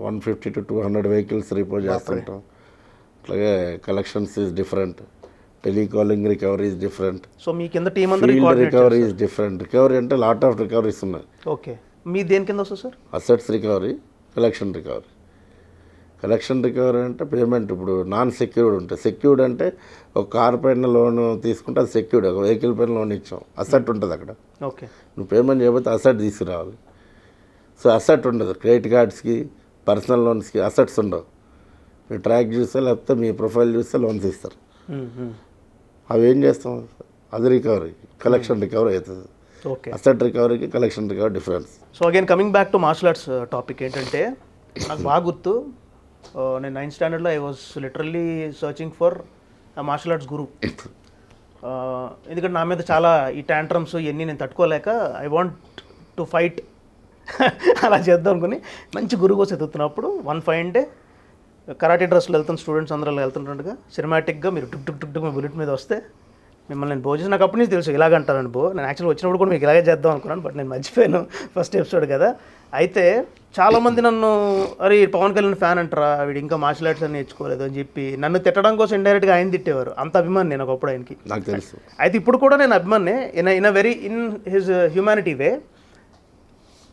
150 to 200 వెహికల్స్ రిపోర్ట్ చేస్తుంటాం. అట్లాగే collections is different, telecalling recovery is different, so మీ కింద టీమ్ అందరూ రికవరీ ఈజ్ డిఫరెంట్. రికవరీ అంటే లాట్ ఆఫ్ రికవరీస్ ఉన్నాయి. ఓకే. మీ దేని కింద వస్తుంది sir? Assets recovery, collection recovery. Collection recovery అంటే పేమెంట్ ఇప్పుడు నాన్ సెక్యూర్డ్ ఉంటుంది. సెక్యూర్డ్ అంటే ఒక కార్ పైన లోన్ తీసుకుంటే అది సెక్యూర్డ్. ఒక వెహికల్ పైన లోన్ ఇచ్చాం, అసెట్ ఉంటుంది అక్కడ. ఓకే. నువ్వు పేమెంట్ చేయకపోతే అసెట్ తీసుకురావాలి. సో అసెట్ ఉండదు. క్రెడిట్ కార్డ్స్కి, పర్సనల్ లోన్స్కి అసెట్స్ ఉండవు. మీరు ట్రాక్ చూస్తే లేకపోతే మీ ప్రొఫైల్ చూస్తే లోన్స్ ఇస్తారు. అవి ఏం చేస్తాం, అది రికవరీ, కలెక్షన్ రికవరీ అవుతుంది. ఓకే. అసెట్ రికవరీకి collection recovery difference. So again coming back to martial arts topic ఏంటంటే, నాకు బాగా గుర్తు, నేను 9th స్టాండర్డ్లో I was literally searching for martial arts guru. ఎందుకంటే నా మీద చాలా ఈ ట్యాంట్రమ్స్ ఇవన్నీ నేను తట్టుకోలేక ఐ వాంట్ టు ఫైట్ అలా చేద్దాం అనుకుని మంచి గురువు కోసం ఎదుగుతున్నప్పుడు వన్ ఫైన్ డే కరాటే డ్రెస్లో వెళ్తున్న స్టూడెంట్స్ అందరూ వెళ్తున్నట్టుగా సినిమాటిక్గా మీరు టుక్ టుక్ టుక్ టుక్ బుల్లెట్ మీద వస్తే మిమ్మల్ని నేను భోజనం నాకు అప్పటి నుంచి తెలుసు ఇలాగంటారని నేను యాక్చువల్గా వచ్చినప్పుడు కూడా మీకు ఇలాగే చేద్దాం అనుకున్నాను, బట్ నేను మర్చిపోయాను ఫస్ట్ ఎపిసోడ్ కదా. అయితే చాలామంది నన్ను అరే పవన్ కళ్యాణ్ ఫ్యాన్ అంటారా, వీడు ఇంకా మార్షల్ ఆర్ట్స్ అని నేర్చుకోలేదు అని చెప్పి నన్ను తిట్టడం కోసం ఇండైరెక్ట్గా ఆయన తిట్టేవారు. అంత అభిమాని నేను ఒకప్పుడు ఆయనకి, నాకు తెలుసు. అయితే ఇప్పుడు కూడా నేను అభిమానే in a very in his humanity way.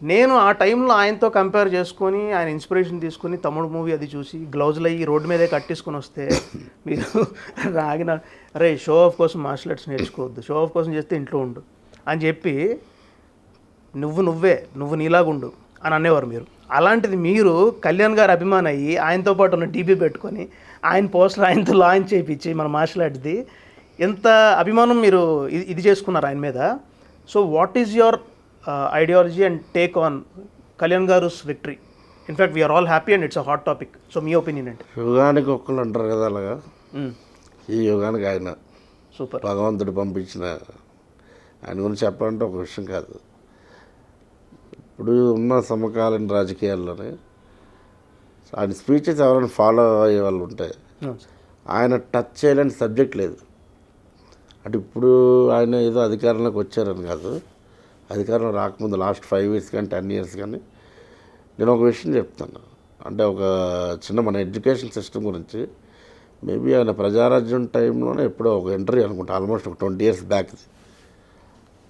నేను ఆ టైంలో ఆయనతో కంపేర్ చేసుకొని ఆయన ఇన్స్పిరేషన్ తీసుకుని తమ్ముడు మూవీ అది చూసి గ్లౌజులు అయ్యి రోడ్డు మీదే కట్టేసుకొని వస్తే మీరు రాగిన అరే షో ఆఫ్ కోసం మార్షల్ ఆర్ట్స్ నేర్చుకోవద్దు, షో ఆఫ్ కోసం చేస్తే ఇంట్లో ఉండు అని చెప్పి నువ్వు నీలాగుండు అని అనేవారు మీరు. అలాంటిది మీరు కళ్యాణ్ గారు అభిమాని అయ్యి ఆయనతో పాటు ఉన్న డీపీ పెట్టుకొని ఆయన పోస్టర్ ఆయనతో లాంచ్ చేయించి మన మార్షల్ ఆర్ట్స్ది ఎంత అభిమానం మీరు ఇది చేసుకున్నారు ఆయన మీద. So what is your ideology and take on Kalyan గారుస్ victory? In fact we are all happy and it's a hot topic. So మీ ఒపీనియన్ ఏంటి? యుగానికి ఒక్కళ్ళు అంటారు కదా, అలాగా ఈ యుగానికి ఆయన సూపర్ భగవంతుడు పంపించిన ఆయన గురించి చెప్పాలంటే ఒక విషయం కాదు. ఇప్పుడు ఉన్న సమకాలీన రాజకీయాల్లోనే ఆయన స్పీచెస్ ఎవరైనా ఫాలో అయ్యే వాళ్ళు ఉంటే ఆయన టచ్ చేయలేని సబ్జెక్ట్ లేదు. అంటే ఇప్పుడు ఆయన ఏదో అధికారంలోకి వచ్చారని కాదు, అధికారం రాకముందు లాస్ట్ 5 years కానీ 10 years కానీ నేను ఒక విషయం చెప్తాను. అంటే ఒక చిన్న మన ఎడ్యుకేషన్ సిస్టమ్ గురించి మేబీ ఆయన ప్రజారాజ్యం టైంలోనే ఎప్పుడో ఒక ఇంటర్వ్యూ అనుకుంటా, ఆల్మోస్ట్ ఒక 20 years బ్యాక్.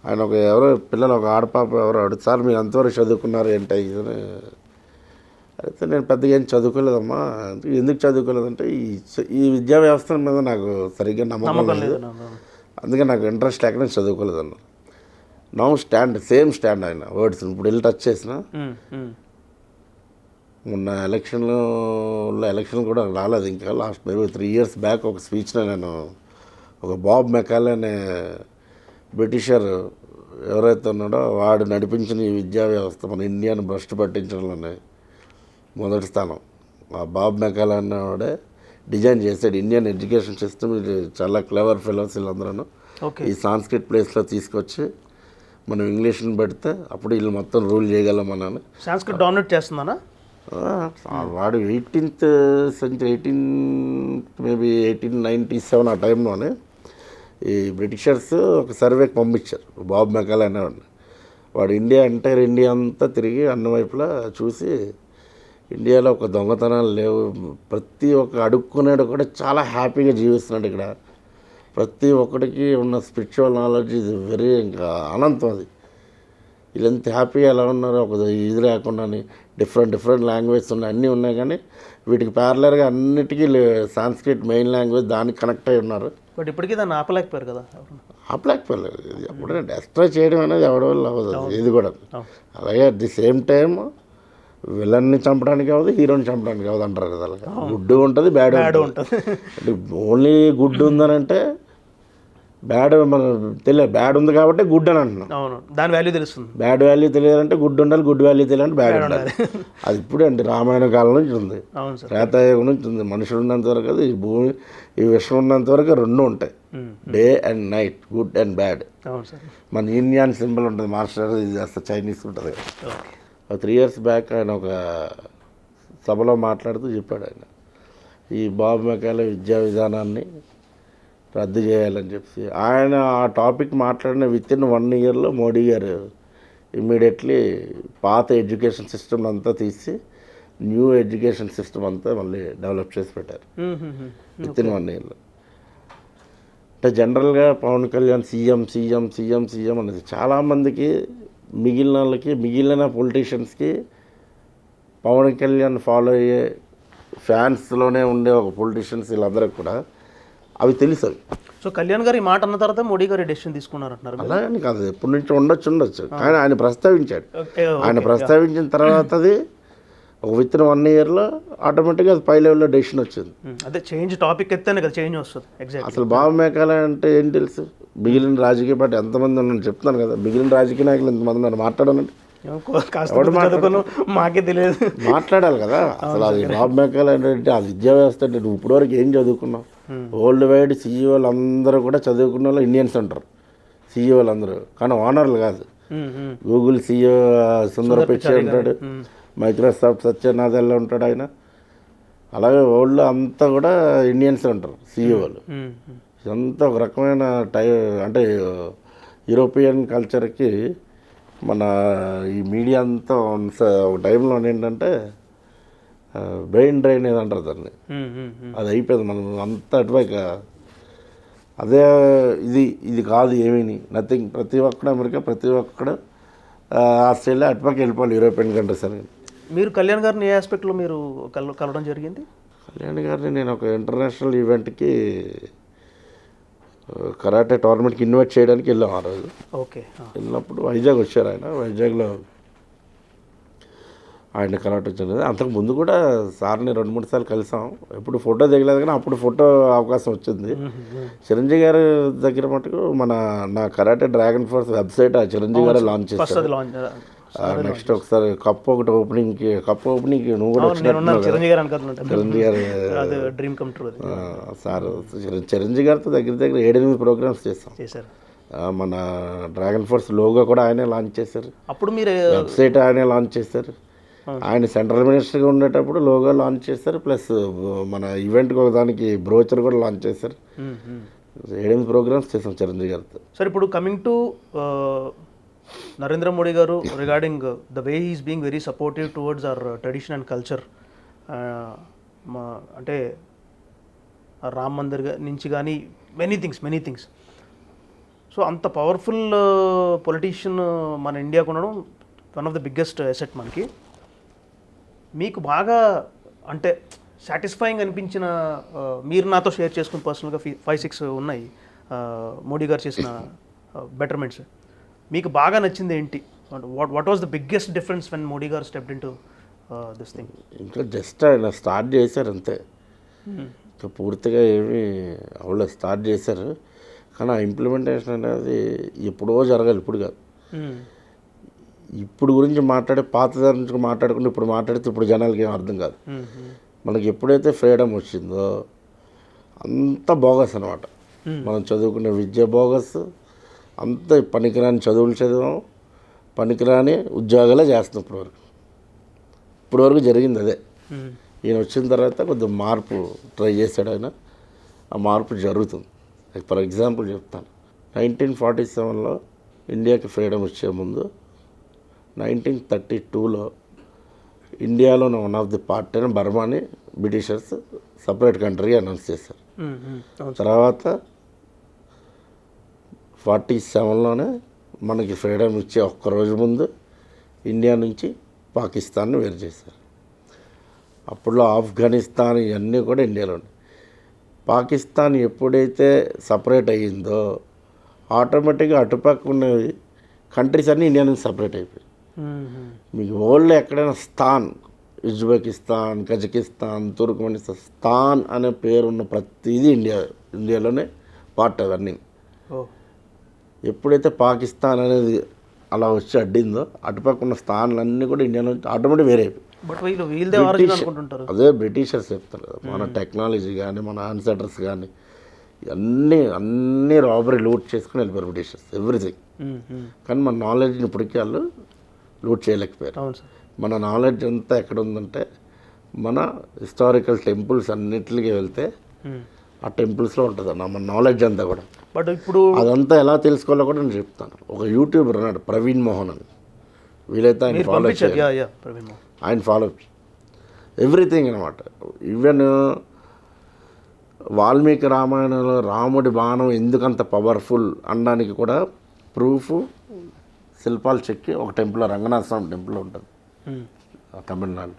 ఆయన ఒక ఎవరో పిల్లలు ఒక ఆడపాప ఎవరో అడుగు, సార్ మీరు ఎంతవరకు చదువుకున్నారు ఏంటి అని. అయితే నేను పెద్దగా ఏం చదువుకోలేదమ్మా. ఎందుకు చదువుకోలేదంటే ఈ విద్యా వ్యవస్థ మీద నాకు సరిగ్గా నమ్మకం లేదు, అందుకే నాకు ఇంట్రెస్ట్ లేక నేను చదువుకోలేదన్నా. నౌ సేమ్ స్టాండ్ ఆయన వర్డ్స్ ఇప్పుడు వెళ్ళి టచ్ చేసిన. మొన్న ఎలక్షన్ కూడా రాలేదు ఇంకా, లాస్ట్ మేబీ 3 years బ్యాక్ ఒక స్పీచ్లో నేను ఒక బాబ్ మెకాలే అనే బ్రిటిషర్ ఎవరైతే ఉన్నాడో వాడు నడిపించిన ఈ విద్యా వ్యవస్థ మన ఇండియాను భ్రష్టు పట్టించడంలోనే మొదటి స్థానం. ఆ బాబ్ మెకాలే అనేవాడే డిజైన్ చేశాడు ఇండియన్ ఎడ్యుకేషన్ సిస్టమ్. ఇది చాలా క్లెవర్ ఫెలోస్ వీళ్ళందరూ ఈ సాంస్క్రిట్ ప్లేస్లో తీసుకొచ్చి మనం ఇంగ్లీష్ని పెడితే అప్పుడు వీళ్ళు మొత్తం రూల్ చేయగలం అని. సాంస్క్రిట్ డామినేట్ చేస్తుందనా వాడు 18th century మేబీ 1897 ఆ టైంలోనే ఈ బ్రిటిషర్స్ ఒక సర్వేకి పంపించారు బాబ్ మెకాలే అనేవాడిని. వాడు ఎంటైర్ ఇండియా అంతా తిరిగి అన్ని వైపులా చూసి ఇండియాలో ఒక దొంగతనాలు లేవు, ప్రతి ఒక్క అడుక్కునేడు కూడా చాలా హ్యాపీగా జీవిస్తున్నాడు ఇక్కడ, ప్రతి ఒక్కడికి ఉన్న స్పిరిచువల్ నాలెడ్జ్ ఇది వెరీ ఇంకా అనంతం. అది వీళ్ళు ఎంత హ్యాపీగా ఎలా ఉన్నారో, ఒక ఇది లేకుండా డిఫరెంట్ లాంగ్వేజ్ ఉన్నాయి, అన్నీ ఉన్నాయి, కానీ వీటికి ప్యారలర్గా అన్నిటికీ సాంస్క్రిట్ మెయిన్ లాంగ్వేజ్ దానికి కనెక్ట్ అయి ఉన్నారు. బట్ ఇప్పటికీ దాన్ని ఆపలేకపోయారు కదా. ఆపలేకపోలేదు. ఇది అప్పుడే డెస్ట్రాయ్ చేయడం అనేది ఎవరి వల్ల అవ్వదు ఇది కూడా. అలాగే అట్ ది సేమ్ టైమ్ విలన్ని చంపడానికి అవ్వదు, హీరోని చంపడానికి అవ్వదు అంటారు కదా. అలాగే గుడ్ ఉంటుంది, బ్యాడ్ ఉంటుంది. ఓన్లీ గుడ్ ఉందని అంటే బ్యాడ్ మనం తెలియదు, బ్యాడ్ ఉంది కాబట్టి గుడ్ అని అంటున్నాం. అవును, దాని వాల్యూ తెలుస్తుంది. బ్యాడ్ వాల్యూ తెలియాలంటే గుడ్ ఉండాలి, గుడ్ వాల్యూ తెలియాలంటే బ్యాడ్ ఉండాలి. అది ఇప్పుడు అండి రామాయణ కాలం నుంచి ఉంది, త్రేతాయుగం నుంచి ఉంది. మనుషులు ఉన్నంత వరకు అది ఈ భూమి ఈ విశ్వం ఉన్నంత వరకు రెండు ఉంటాయి, day and night, good and bad. మన ఇండియన్ సింబల్ ఉంటుంది, మాస్టర్ ఇది అసలు చైనీస్ ఉంటుంది. 3 years బ్యాక్ ఆయన ఒక సభలో మాట్లాడుతూ చెప్పాడు, ఆయన ఈ బాబ్ మెకాలే విద్యా విధానాన్ని రద్దు చేయాలని చెప్పి. ఆయన ఆ టాపిక్ మాట్లాడిన వితిన్ 1 yearలో మోడీ గారు ఇమ్మీడియట్లీ పాత ఎడ్యుకేషన్ సిస్టమ్ అంతా తీసి న్యూ ఎడ్యుకేషన్ సిస్టమ్ అంతా మళ్ళీ డెవలప్ చేసి పెట్టారు వితిన్ 1 yearలో. అంటే జనరల్గా పవన్ కళ్యాణ్ సీఎం అనేది చాలామందికి మిగిలిన వాళ్ళకి, మిగిలిన పొలిటీషియన్స్కి పవన్ కళ్యాణ్ ఫాలో అయ్యే ఫ్యాన్స్లోనే ఉండే ఒక పొలిటీషియన్స్ వీళ్ళందరికీ కూడా అవి తెలుసు. అవి సో కళ్యాణ్ గారు ఈ మాట అన్న తర్వాత మోడీ గారు డెసిషన్ తీసుకున్నారంటున్నారు. అలాగని కాదు, ఎప్పటి నుంచి ఉండొచ్చు కానీ ఆయన ప్రస్తావించాడు. ఆయన ప్రస్తావించిన తర్వాత అది ఒక విత్ 1 ఇయర్లో ఆటోమేటిక్గా అది పై లెవెల్లో డెసిషన్ వచ్చింది. అదే చేంజ్ టాపిక్ ఎత్తేనే కదా చేంజ్ వస్తుంది. ఎగ్జాక్ట్. అసలు బాబు మేకాల అంటే ఏం తెలుసు, మిగిలిన రాజకీయ పార్టీ ఎంతమంది ఉన్నాను చెప్తున్నాను కదా, మిగిలిన రాజకీయ నాయకులు ఎంతమంది ఉన్నారు మాట్లాడాలంటే మాకే తెలియదు, మాట్లాడాలి కదా. అసలు అది బాబు మేకాల అంటే ఆ విద్యా వ్యవస్థ అంటే నువ్వు ఇప్పటివరకు ఏం చదువుకున్నావు? వరల్డ్ వైడ్ సీఈఓలు అందరూ కూడా చదువుకున్న వాళ్ళు ఇండియన్స్ ఉంటారు, సీఈఓలు అందరూ, కానీ ఓనర్లు కాదు. గూగుల్ సీఈఓ సుందర్ పిచ్చే ఉంటాడు, మైక్రోసాఫ్ట్ సత్యనాథెల్లా ఉంటాడు ఆయన, అలాగే వరల్డ్లో అంతా కూడా ఇండియన్స్ ఉంటారు సీఈఓలు. ఇదంతా ఒక రకమైన అంటే యూరోపియన్ కల్చర్కి మన ఈ మీడియా అంతా ఒక టైంలో ఏంటంటే బ్రెయిన్ డ్రైన్ ఏది అంటారు దాన్ని, అది అయిపోయింది. మనం అంతా అటువైక అదే ఇది కాదు ఏమీ నథింగ్. ప్రతి ఒక్కడు అమెరికా, ప్రతి ఒక్కడు ఆస్ట్రేలియా అటుపక్క వెళ్ళిపోవాలి యూరోపియన్ కంట్రీస్ అని. మీరు కళ్యాణ్ గారిని ఏ ఆస్పెక్ట్లో మీరు కలవడం జరిగింది? కళ్యాణ్ గారిని నేను ఒక ఇంటర్నేషనల్ ఈవెంట్కి కరాటే టోర్నమెంట్కి ఇన్వైట్ చేయడానికి వెళ్ళాం ఆ రోజు. ఓకే. వెళ్ళినప్పుడు వైజాగ్ వచ్చారు ఆయన. వైజాగ్లో ఆయన కరాటే వచ్చింది. అంతకు ముందు కూడా సార్ని 2-3 సార్లు కలిసాం. ఎప్పుడు ఫోటో దిగలేదు కానీ అప్పుడు ఫోటో అవకాశం వచ్చింది. చిరంజీవి గారి దగ్గర మటుకు నా కరాటే డ్రాగన్ ఫోర్స్ వెబ్సైట్ ఆ చిరంజీవి గారు లాంచ్ చేశారు. నెక్స్ట్ ఒకసారి కప్ ఓపెనింగ్కి నువ్వు కూడా వచ్చినట్టు చిరంజీవి గారు సార్ చిరంజీవి గారితో దగ్గర 7-8 ప్రోగ్రామ్స్ చేశారు. మన డ్రాగన్ ఫోర్స్ లోగో కూడా ఆయనే లాంచ్ చేశారు. అప్పుడు మీరు వెబ్సైట్ ఆయనే లాంచ్ చేశారు. ఆయన సెంట్రల్ మినిస్టర్గా ఉండేటప్పుడు లోగో లాంచ్ చేశారు, ప్లస్ మన ఈవెంట్కి ఒక దానికి బ్రోచర్ కూడా లాంచ్ చేశారు. 7-8 ప్రోగ్రామ్స్ చేసాం చిరంజీవి గారితో. సార్ ఇప్పుడు కమింగ్ టు నరేంద్ర మోడీ గారు regarding the way he's being very supportive towards our tradition and culture, అంటే రామ్ మందిర్ నుంచి కానీ మెనీ థింగ్స్. సో అంత పవర్ఫుల్ పొలిటీషియన్ మన ఇండియాకు ఉండడం one of the biggest asset మనకి. మీకు బాగా అంటే సాటిస్ఫైయింగ్ అనిపించిన, మీరు నాతో షేర్ చేసుకున్న పర్సనల్గా 5-6 ఉన్నాయి మోడీ గారు చేసిన బెటర్మెంట్స్. మీకు బాగా నచ్చింది ఏంటి? What was the biggest difference when Modi గారు stepped in to this thing? ఇంకా జస్ట్ ఆయన స్టార్ట్ చేశారు అంతే, ఇంకా పూర్తిగా ఏమీ అవ్వలేదు. స్టార్ట్ చేశారు కానీ ఆ ఇంప్లిమెంటేషన్ అనేది ఎప్పుడో జరగాలి, ఇప్పుడు కాదు. ఇప్పుడు గురించి పాత దాని నుంచి మాట్లాడుకుంటే ఇప్పుడు మాట్లాడితే ఇప్పుడు జనాలకి ఏం అర్థం కాదు. మనకి ఎప్పుడైతే ఫ్రీడమ్ వచ్చిందో అంత బోగస్ అనమాట. మనం చదువుకునే విద్య బోగస్, అంత పనికిరాని చదువులు చదివాం, పనికిరాని ఉద్యోగాలే చేస్తున్నాం ఇప్పటివరకు జరిగింది అదే. ఈయన వచ్చిన తర్వాత కొద్దిగా మార్పు ట్రై చేశాడు ఆయన, ఆ మార్పు జరుగుతుంది. ఫర్ ఎగ్జాంపుల్ చెప్తాను, 1947లో ఇండియాకి ఫ్రీడమ్ వచ్చే ముందు 1932లో ఇండియాలోని వన్ ఆఫ్ ది పార్ట్ అయిన బర్మాని బ్రిటిషర్స్ సపరేట్ కంట్రీ అనౌన్స్ చేశారు. తర్వాత 47లోనే మనకి ఫ్రీడమ్ ఇచ్చే ఒక్కరోజు ముందు ఇండియా నుంచి పాకిస్తాన్ని వేరు చేశారు. అప్పుడులో ఆఫ్ఘనిస్తాన్ ఇవన్నీ కూడా ఇండియాలో ఉన్నాయి. పాకిస్తాన్ ఎప్పుడైతే సపరేట్ అయ్యిందో ఆటోమేటిక్గా అటుపక్క ఉన్నవి కంట్రీస్ అన్నీ ఇండియా నుంచి సపరేట్ అయిపోయాయి. మీకు వరల్డ్లో ఎక్కడైనా స్థాన్, ఉజ్బెకిస్తాన్, కజకిస్తాన్, తుర్క్మెనిస్తాన్, స్థాన్ అనే పేరున్న ప్రతిదీ ఇండియాలోనే పార్ట్ అవన్నీ. ఎప్పుడైతే పాకిస్తాన్ అనేది అలా వచ్చి అడ్డిందో అటుపక్క ఉన్న స్థానాలన్నీ కూడా ఇండియాలో ఆటోమేటిక్ వేరే అయిపోయి. అదే బ్రిటిషర్స్ చెప్తారు కదా, మన టెక్నాలజీ కానీ మన ఆన్సెటర్స్ కానీ అన్నీ రాబరీ లూట్ చేసుకుని వెళ్ళిపోయారు బ్రిటిషర్స్, ఎవ్రీథింగ్. కానీ మన నాలెడ్జ్ని ఇప్పటికీ వాళ్ళు లూట్ చేయలేకపోయారు. మన నాలెడ్జ్ అంతా ఎక్కడ ఉందంటే మన హిస్టారికల్ టెంపుల్స్ అన్నిటికీ వెళ్తే ఆ టెంపుల్స్లో ఉంటుంది అన్న మన నాలెడ్జ్ అంతా కూడా. బట్ ఇప్పుడు అదంతా ఎలా తెలుసుకోవాలో కూడా నేను చెప్తాను. ఒక యూట్యూబర్ అన్నాడు ప్రవీణ్ మోహన్ అని, వీలైతే ఆయన ఫాలో చేయాలి. ఆయన ఫాలో ఎవ్రీథింగ్ అనమాట. ఈవెన్ వాల్మీకి రామాయణంలో రాముడి బాణం ఎందుకంత పవర్ఫుల్ అనడానికి కూడా ప్రూఫ్ శిల్పాలు చెక్కి ఒక టెంపుల్, రంగనాథ స్వామి టెంపుల్ ఉంటుంది తమిళనాడు.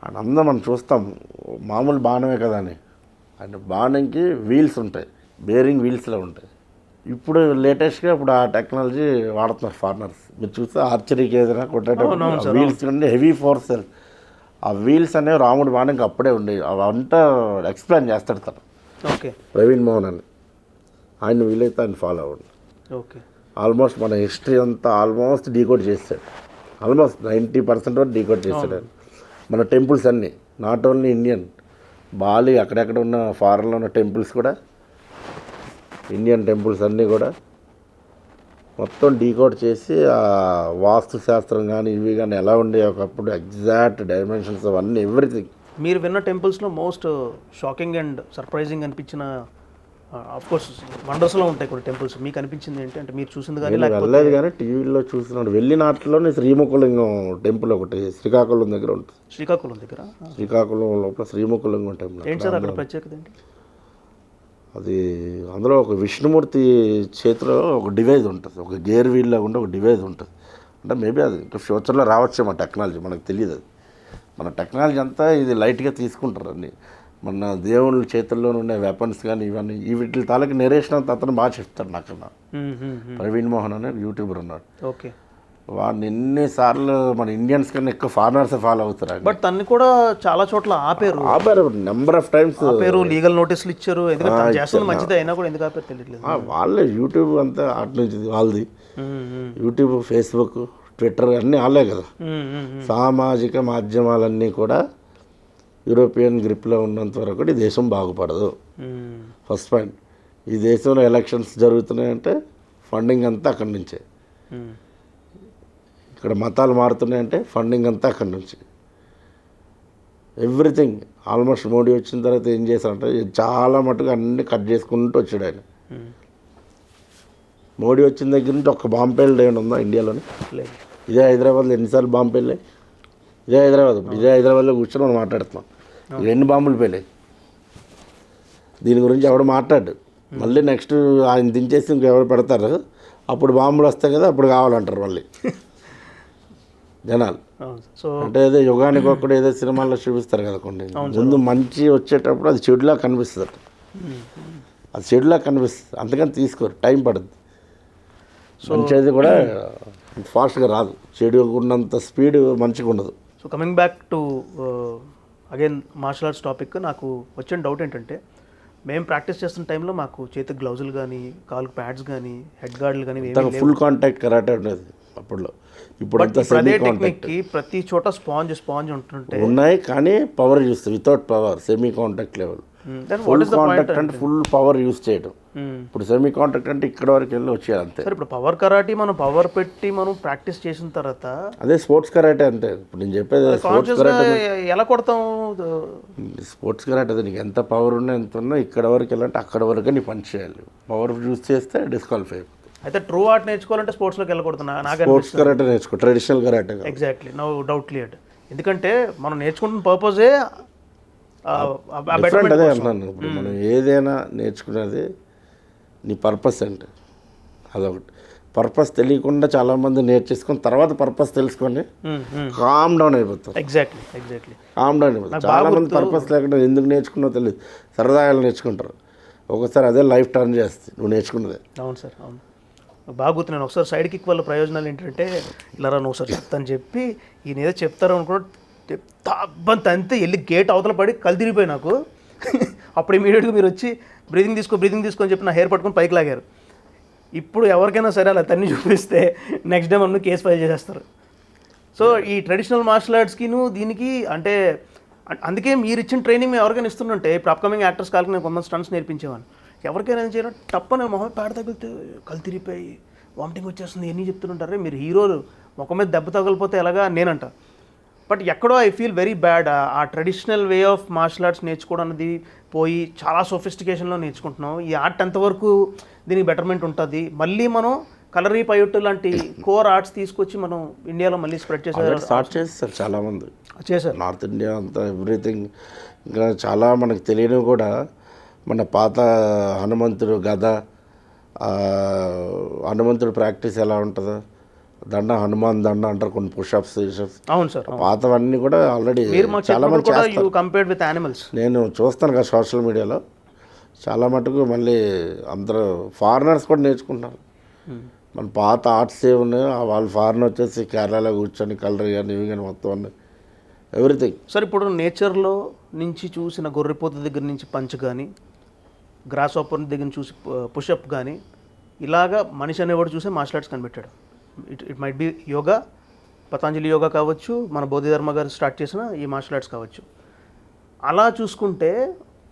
అండ్ అందరం మనం చూస్తాం మామూలు బాణమే కదా అని, అండ్ బాణంకి వీల్స్ ఉంటాయి, బేరింగ్ వీల్స్లో ఉంటాయి. ఇప్పుడు లేటెస్ట్గా ఇప్పుడు ఆ టెక్నాలజీ వాడుతున్నారు ఫారినర్స్. మీరు చూస్తే ఆర్చరీకి ఏదైనా కొట్టేటప్పుడు వీల్స్ కంటే హెవీ ఫోర్స్, ఆ వీల్స్ అనేవి రాముడు బాణంకి అప్పుడే ఉండేవి. అవంతా ఎక్స్ప్లెయిన్ చేస్తాడు తను. ఓకే, ప్రవీణ్ మోహన్ అని ఆయన వీలైతే ఆయన ఫాలో అవ్వండి. ఓకే, ఆల్మోస్ట్ మన హిస్టరీ అంతా ఆల్మోస్ట్ డీకోడ్ చేస్తాడు, ఆల్మోస్ట్ 90% వరకు డీకోడ్ చేస్తాడు ఆయన. మన టెంపుల్స్ అన్నీ, నాట్ ఓన్లీ ఇండియన్, బాలి అక్కడెక్కడ ఉన్న ఫారెన్లో ఉన్న టెంపుల్స్ కూడా, ఇండియన్ టెంపుల్స్ అన్నీ కూడా మొత్తం డీకోడ్ చేసి ఆ వాస్తు శాస్త్రం కానీ ఇవి కానీ ఎలా ఉండే ఒకప్పుడు ఎగ్జాక్ట్ డైమెన్షన్స్ అవన్నీ ఎవ్రీథింగ్. మీరు విన్న టెంపుల్స్లో మోస్ట్ షాకింగ్ అండ్ సర్ప్రైజింగ్ అనిపించిన, ఆఫ్ కోర్స్ వండర్స్లో ఉంటాయి కొన్ని టెంపుల్స్, మీకు అనిపించింది ఏంటి అంటే మీరు చూసింది కానీ? వెళ్ళలేదు కానీ టీవీలో చూస్తున్నాడు. వెళ్ళినాట్లోనే శ్రీముఖలింగం టెంపుల్ ఒకటి శ్రీకాకుళం దగ్గర ఉంటుంది. శ్రీకాకుళం దగ్గర? శ్రీకాకుళం లోపల శ్రీముఖలింగం టెంపుల్. ఏంటి సార్ అక్కడ ప్రత్యేకత ఏంటి? అది అందులో ఒక విష్ణుమూర్తి చేతిలో ఒక డివైజ్ ఉంటుంది, ఒక గేర్ వీల్లో ఉండే ఒక డివైజ్ ఉంటుంది. అంటే మేబీ అది ఇంకా ఫ్యూచర్లో రావచ్చేమో టెక్నాలజీ, మనకు తెలియదు. అది మన టెక్నాలజీ అంతా ఇది లైట్గా తీసుకుంటారు అన్ని. మన దేవుళ్ళ చేతుల్లో ఉండే వెపన్స్ కానీ ఇవన్నీ వీటి తాలూకు నెరేషన్ అంతా అతను బాగా చెప్తాడు నాకన్నా. ప్రవీణ్ మోహన్ అనే యూట్యూబర్ ఉన్నాడు. ఓకే, వాడిని ఎన్నిసార్లు మన ఇండియన్స్ కన్నా ఎక్కువ ఫారినర్స్ ఫాలో అవుతారు. బట్ తన్ని కూడా చాలా చోట్ల ఆపారు నెంబర్ ఆఫ్ టైమ్స్. ఆపారు, లీగల్ నోటీసులు ఇచ్చారు. ఎందుకంటే చేస్తుంది మంచిది అయినా కూడా ఎందుకు ఆపారు తెలియట్లేదు. వాళ్ళే యూట్యూబ్ అంతా అటు నుంచి వాళ్ళది. యూట్యూబ్, ఫేస్బుక్, ట్విట్టర్ అన్నీ వాళ్ళే కదా. సామాజిక మాధ్యమాలన్నీ కూడా యూరోపియన్ గ్రిప్లో ఉన్నంత వరకు ఈ దేశం బాగుపడదు. First point. ఈ దేశంలో ఎలక్షన్స్ జరుగుతున్నాయంటే ఫండింగ్ అంతా అక్కడి నుంచే. ఇక్కడ మతాలు మారుతున్నాయంటే ఫండింగ్ అంతా అక్కడి నుంచి. ఎవ్రీథింగ్ ఆల్మోస్ట్ మోడీ వచ్చిన తర్వాత ఏం చేశారంటే చాలా మటుకు అన్నీ కట్ చేసుకుంటూ వచ్చాడు ఆయన. మోడీ వచ్చిన దగ్గర నుంచి ఒక్క బాంబు పేలుడు ఏమైనా ఉందా ఇండియాలోనే? ఇదే హైదరాబాద్లో ఎన్నిసార్లు బాంబు పేలాయి? ఇదే హైదరాబాద్లో కూర్చొని మనం మాట్లాడుతున్నాం. ఎన్ని బాంబులు పేలాయి? దీని గురించి ఎవడు మాట్లాడు. మళ్ళీ నెక్స్ట్ ఆయన దించేసి ఇంకెవరు పెడతారు, అప్పుడు బాంబులు వస్తాయి కదా, అప్పుడు కావాలంటారు మళ్ళీ జనాలు. సో అంటే ఏదో యుగానికి ఒక్కడు ఏదో సినిమాల్లో చూపిస్తారు కదా కొన్ని. ముందు మంచి వచ్చేటప్పుడు అది చెడులా కనిపిస్తుంది, అది చెడులా కనిపిస్తుంది. అందుకని తీసుకోరు, టైం పడుతుంది. మంచిది కూడా ఫాస్ట్గా రాదు, చెడు ఉన్నంత స్పీడ్ మంచిగా ఉండదు. So coming back to again martial arts topic, నాకు వచ్చిన డౌట్ ఏంటంటే మేము ప్రాక్టీస్ చేస్తున్న టైంలో మాకు చేతికి గ్లౌజులు కానీ, కాలుకి ప్యాడ్స్ కానీ, హెడ్ గార్డులు కానీ ఫుల్ కాంటాక్ట్ కరాటే ఉండేది అప్పట్లో. ఇప్పుడు అదే టెక్నిక్కి ప్రతి చోట స్పాంజ్ ఉంటుంటే ఉన్నాయి, కానీ power use without power, semi contact level. Full contact అంటే ఫుల్ పవర్ యూస్ చేయడం. ఇప్పుడు సెమీ కాంటాక్ట్ అంటే ఇక్కడ వరకు వెళ్ళి వచ్చేది అంతే. సార్ ఇప్పుడు పవర్ కరాటే మనం పవర్ పెట్టి మనం ప్రాక్టీస్ చేసిన తర్వాత అదే స్పోర్ట్స్ కరాటే అంటే. ఇప్పుడు నేను చెప్పేది స్పోర్ట్స్ కరాటే ఎలా కొడతాం? స్పోర్ట్స్ కరాటే నీకు ఎంత పవర్ ఉన్నా ఎంత ఉన్నా ఇక్కడ వరకు వెళ్ళాలంటే అక్కడ వరకు నీ పని చేయాలి. పవర్ యూస్ చేస్తే డిస్క్వాలిఫై అయిపోతుంది. అయితే ట్రూ ఆర్ట్ నేర్చుకోవాలంటే స్పోర్ట్స్లోకి వెళ్ళకూడదు. స్పోర్ట్స్ కరాటే నేర్చుకో, traditional karate. Exactly, no doubt cleared. ఎందుకంటే మనం నేర్చుకుంటున్న పర్పజే డిఫరెంట్. అదే అంటున్నాను, ఇప్పుడు మనం ఏదైనా నేర్చుకునేది నీ పర్పస్ అంటే అదొకటి. పర్పస్ తెలియకుండా చాలామంది నేర్చేసుకొని తర్వాత పర్పస్ తెలుసుకొని కామ్ డౌన్ అయిపోతారు. ఎగ్జాక్ట్లీ కామ్ డౌన్ అయిపోతారు. చాలామంది పర్పస్ లేకుండా ఎందుకు నేర్చుకున్నో తెలియదు, సరదాగా నేర్చుకుంటారు. ఒకసారి అదే లైఫ్ టర్న్ చేస్తుంది నువ్వు నేర్చుకున్నదే. అవును సార్, అవును, బాగా గుర్తు. నేను ఒకసారి సైడ్ కిక్ వల్ల ప్రయోజనాలు ఏంటంటే ఇలా నువ్వు ఒకసారి చెప్తాను చెప్పి ఈయన ఏదో చెప్తారు అనుకున్నా తబ్బంత అంతే వెళ్ళి గేట్ అవతల పడి కళ్ళు తిరిగిపోయి నాకు. అప్పుడు ఇమీడియట్గా మీరు వచ్చి బ్రీదింగ్ తీసుకొని చెప్పి నా హెయిర్ పట్టుకొని పైకి లాగారు. ఇప్పుడు ఎవరికైనా సరే అలా తన్ని చూపిస్తే నెక్స్ట్ డే మనం కేసు ఫైల్ చేసేస్తారు. సో ఈ ట్రెడిషనల్ మార్షల్ ఆర్ట్స్కిను దీనికి అంటే అందుకే మీరు ఇచ్చిన ట్రైనింగ్ మేము ఎవరికైనా ఇస్తుంటే ఇప్పుడు అప్కమింగ్ యాక్టర్స్ కాలకి నేను కొంతమంది స్టంట్స్ నేర్పించేవాను. ఎవరికైనా ఏం చేయడం తప్పని మొహం పేడ తగిలితే కళ్ళు తిరిగిపోయి వామిటింగ్ వచ్చేస్తుంది ఎన్ని చెప్తుంటారే, మీరు హీరోలు ముఖం మీద దెబ్బ తగిలిపోతే ఎలాగా నేనంట. బట్ ఎక్కడో ఐ ఫీల్ వెరీ బ్యాడ్. ఆ traditional way of martial arts నేర్చుకోవడం అనేది పోయి చాలా సోఫిస్టికేషన్లో నేర్చుకుంటున్నాం. ఈ ఆర్ట్ ఎంతవరకు దీనికి బెటర్మెంట్ ఉంటుంది? మళ్ళీ మనం కలరీ పైట్ లాంటి కోర్ ఆర్ట్స్ తీసుకొచ్చి మనం ఇండియాలో మళ్ళీ స్ప్రెడ్ స్టార్ట్ చేస్తారు చాలామంది చేశారు. నార్త్ ఇండియా అంతా ఎవ్రీథింగ్. ఇంకా చాలా మనకు తెలియనివి కూడా మన పాత హనుమంతుడు గద, హనుమంతుడు ప్రాక్టీస్ ఎలా ఉంటుందో దండ హనుమాన్ దండ అంటారు, కొన్ని పుషప్స్ అవును సార్. పాతవన్నీ కూడా ఆల్రెడీ మీరు మాకు చాలా మంది కూడా చేస్తారు. You compared with animals. నేను చూస్తాను కదా సోషల్ మీడియాలో చాలా మటుకు మళ్ళీ అందరూ ఫారినర్స్ కూడా నేర్చుకుంటున్నారు. మన పాత ఆర్ట్స్ ఏమున్నాయో వాళ్ళు ఫారిన్ వచ్చేసి కేరళలో కూర్చొని కలర్ కానీ ఇవి కానీ మొత్తం అన్నీ ఎవ్రీథింగ్. సార్ ఇప్పుడు నేచర్లో నుంచి చూసిన గొర్రెపోత దగ్గర నుంచి పంచ్ కానీ, గ్రాస్ ఆపర్ దగ్గర నుంచి చూసి పుషప్ కానీ, ఇలాగా మనిషి అనేవాడు చూసే మార్షల్ ఆర్ట్స్ కనిపెట్టాడు. It might be yoga, Patanjali yoga కావచ్చు, మన బోధిధర్మ గారు స్టార్ట్ చేసిన ఈ మార్షల్ ఆర్ట్స్ కావచ్చు. అలా చూసుకుంటే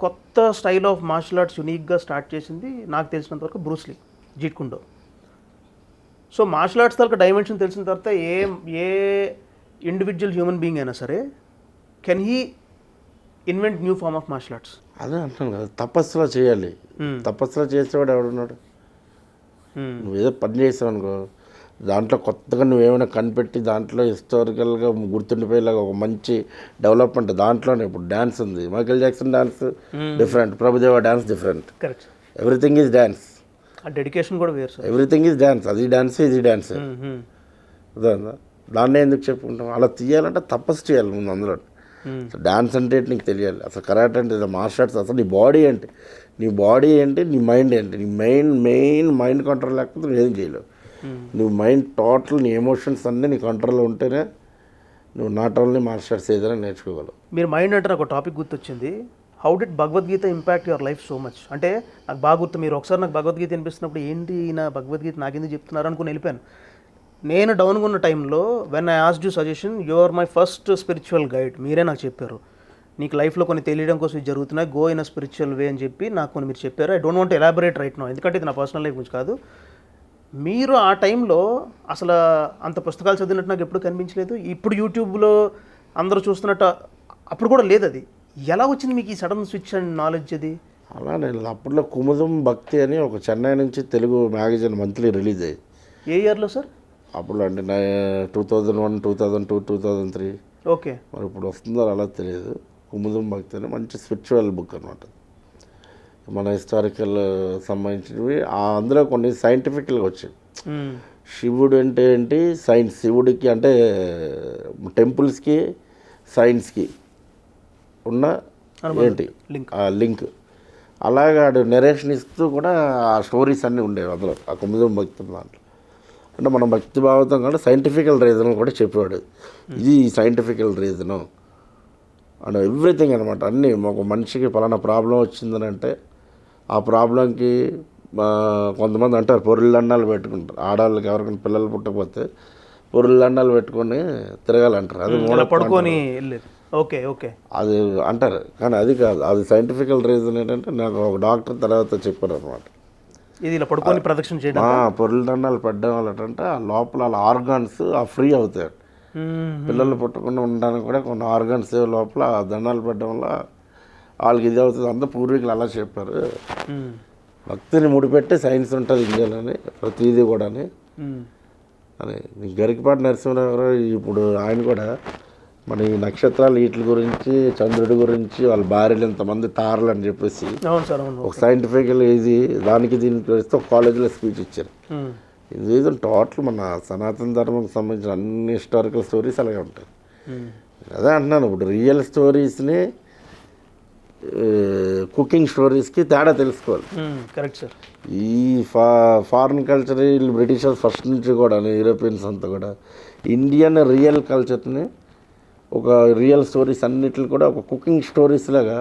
కొత్త స్టైల్ ఆఫ్ మార్షల్ ఆర్ట్స్ యునీక్గా స్టార్ట్ చేసింది నాకు తెలిసినంతవరకు Bruce Lee, Jeet Kune Do. So martial arts తాలూకు డైమెన్షన్ తెలిసిన తర్వాత ఏ ఇండివిజువల్ హ్యూమన్ బీయింగ్ అయినా సరే can he invent new form of martial arts. అదే అంటాను కదా, తపస్సులో చేయాలి. తపస్సులో చేసేవాడు ఎవడున్నాడు? నువ్వు ఏదో పని చేసావు అనుకో, దాంట్లో కొత్తగా నువ్వేమైనా కనిపెట్టి దాంట్లో హిస్టారికల్గా గుర్తుండిపోయేలాగా ఒక మంచి డెవలప్మెంట్ దాంట్లోనే. ఇప్పుడు డ్యాన్స్ ఉంది, Michael Jackson dance different, Prabhudeva dance different, correct. Everything is dance. ఆ డెడికేషన్ కూడా వేరు సార్. ఎవ్రీథింగ్ ఈజ్ డ్యాన్స్, అది డ్యాన్స్ ఇది డ్యాన్స్. అదే దాన్నే ఎందుకు చెప్పుకుంటాం? అలా తీయాలంటే తపస్సు చేయాలి ముందు అందులో. డ్యాన్స్ అంటే నీకు తెలియాలి, అసలు కరాటే అంటే మార్షల్ ఆర్ట్స్ అసలు నీ బాడీ ఏంటి, నీ బాడీ ఏంటి, నీ మైండ్ ఏంటి. నీ మెయిన్ మైండ్ కంట్రోల్ లేకపోతే నువ్వు ఏం చేయలేవు. నువ్వు మైండ్ టోటల్ నీ ఎమోషన్స్ అన్నీ నీ కంట్రోల్లో ఉంటేనే నువ్వు నాట్ ఓన్లీ మార్షల్ ఆర్ట్స్ ఏదైనా నేర్చుకోగలవు. మీరు మైండ్ అంటే నాకు ఒక టాపిక్ గుర్తొచ్చింది. How did Bhagavad Gita impact your life so much? అంటే నాకు బాగా గుర్తు, మీరు ఒకసారి నాకు భగవద్గీత వినిపిస్తున్నప్పుడు ఏంటి నా భగవద్గీత నాకెందుకు చెప్తున్నారు అనుకుని వెళ్ళిపోయాను. నేను డౌన్గా ఉన్న టైంలో when I asked you suggestion, you are my first spiritual guide. మీరే నాకు చెప్పారు, నీకు లైఫ్లో కొన్ని తెలియడం కోసం ఇది జరుగుతున్నాయి, గో ఇన్ అ స్పిరిచువల్ వే అని చెప్పి నాకు కొన్ని మీరు చెప్పారు. I don't want elaborate right now, ఎందుకంటే ఇది నా పర్సనల్ లైఫ్ గురించి కాదు. మీరు ఆ టైంలో అసలు అంత పుస్తకాలు చదివినట్టు నాకు ఎప్పుడు కనిపించలేదు. ఇప్పుడు యూట్యూబ్లో అందరూ చూస్తున్నట్టు అప్పుడు కూడా లేదు. అది ఎలా వచ్చింది మీకు ఈ సడన్ స్విచ్ అండ్ నాలెడ్జ్? అది అలా నేను అప్పట్లో కుముదం భక్తి అని ఒక చెన్నై నుంచి తెలుగు మ్యాగజైన్ మంత్లీ రిలీజ్ అయ్యింది. ఏ ఇయర్లో సార్? అప్పుడు అంటే 2001, 2002, 2003. ఓకే. మరి ఇప్పుడు వస్తుందో అలా తెలియదు. కుముదం భక్తి అని మంచి స్పిరిచువల్ బుక్ అనమాట. మన హిస్టారికల్ సంబంధించినవి అందులో కొన్ని సైంటిఫికల్గా వచ్చాయి. శివుడు అంటే ఏంటి, సైన్స్, శివుడికి అంటే టెంపుల్స్కి సైన్స్కి ఉన్న ఏంటి ఆ లింక్, అలాగా నెరేషన్ ఇస్తూ కూడా ఆ స్టోరీస్ అన్నీ ఉండేవి అందులో, ఆ కుముదం భక్తి దాంట్లో. అంటే మనం భక్తి భావంతో కూడా సైంటిఫికల్ రీజన్ కూడా చెప్పేవాడు, ఇది సైంటిఫికల్ రీజను అండ్ ఎవ్రీథింగ్ అనమాట. అన్నీ ఒక మనిషికి పలానా ప్రాబ్లం వచ్చిందని అంటే ఆ ప్రాబ్లంకి కొంతమంది అంటారు పొరుల దండాలు పెట్టుకుంటారు. ఆడవాళ్ళకి ఎవరికైనా పిల్లలు పుట్టకపోతే పొరుల దండాలు పెట్టుకొని తిరగాలంటారు. అది పడుకొని ఓకే ఓకే అది అంటారు, కానీ అది కాదు. అది సైంటిఫికల్ రీజన్ ఏంటంటే నాకు ఒక డాక్టర్ తర్వాత చెప్పారు అనమాట, ఇది ఇలా పడుకొని ప్రదక్షిణ చేయడం, పొరుల దండాలు పెట్టడం వల్ల ఆ లోపల వాళ్ళ ఆర్గాన్స్ ఫ్రీ అవుతాయి. పిల్లలు పుట్టకుండా ఉండడానికి కూడా కొన్ని ఆర్గాన్స్ లోపల ఆ దండాలు పెట్టడం వల్ల వాళ్ళకి ఇది అవుతుంది. అంతా పూర్వీకులు అలా చెప్పారు. భక్తిని ముడిపెట్టే సైన్స్ ఉంటుంది ఇండియాలోని ప్రతిదీ కూడా అని. గరికపాటి నరసింహరావు గారు ఇప్పుడు ఆయన కూడా మన ఈ నక్షత్రాలు వీటి గురించి, చంద్రుడి గురించి, వాళ్ళ భార్యలు ఇంతమంది తారలు అని చెప్పేసి ఒక సైంటిఫికల్ ఇది దానికి దీనికి వస్తే ఒక కాలేజీలో స్పీచ్ ఇచ్చారు. ఇది టోటల్ మన సనాతన ధర్మంకి సంబంధించిన అన్ని హిస్టారికల్ స్టోరీస్ అలాగే ఉంటాయి. అదే అంటున్నాను, ఇప్పుడు రియల్ స్టోరీస్ని కుకింగ్ స్టోరీస్కి తేడా తెలుసుకోవాలి. Correct sir. ఈ ఫారిన్ కల్చర్ బ్రిటిషర్స్ ఫస్ట్ నుంచి కూడా, యూరోపియన్స్ అంతా కూడా ఇండియన్ రియల్ కల్చర్ని ఒక రియల్ స్టోరీస్ అన్నిటిని కూడా ఒక కుకింగ్ స్టోరీస్ లాగా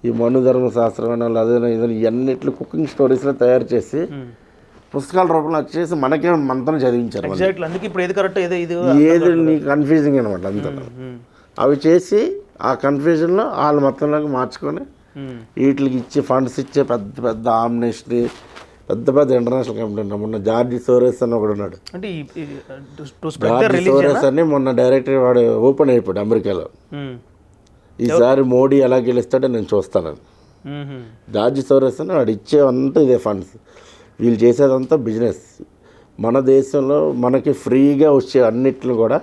ఈ మనుధర్మ శాస్త్రం అని అదేనా ఇదని ఇవన్నిట్లు కుకింగ్ స్టోరీస్లో తయారు చేసి పుస్తకాల రూపంలో వచ్చేసి మనకే మనతో చదివించారు. ఏది నీకు కన్ఫ్యూజింగ్ అనమాట అంతా. అవి చేసి ఆ కన్ఫ్యూజన్లో వాళ్ళు మొత్తంలోకి మార్చుకొని వీటికి ఇచ్చే ఫండ్స్ ఇచ్చే పెద్ద పెద్ద ఆమ్నెస్టీ, పెద్ద పెద్ద ఇంటర్నేషనల్ కంపెనీ. మొన్న జార్జి సోరెస్ అని ఒకడు ఉన్నాడు. జార్జి సోరెస్ అని మొన్న డైరెక్టర్ వాడు ఓపెన్ అయిపోయాడు అమెరికాలో. ఈసారి మోడీ ఎలా గెలుస్తాడో నేను చూస్తానని. జార్జి సోరెస్ అని వాడు ఇచ్చేవంతా ఇదే ఫండ్స్, వీళ్ళు చేసేదంతా బిజినెస్. మన దేశంలో మనకి ఫ్రీగా వచ్చే అన్నిటిని కూడా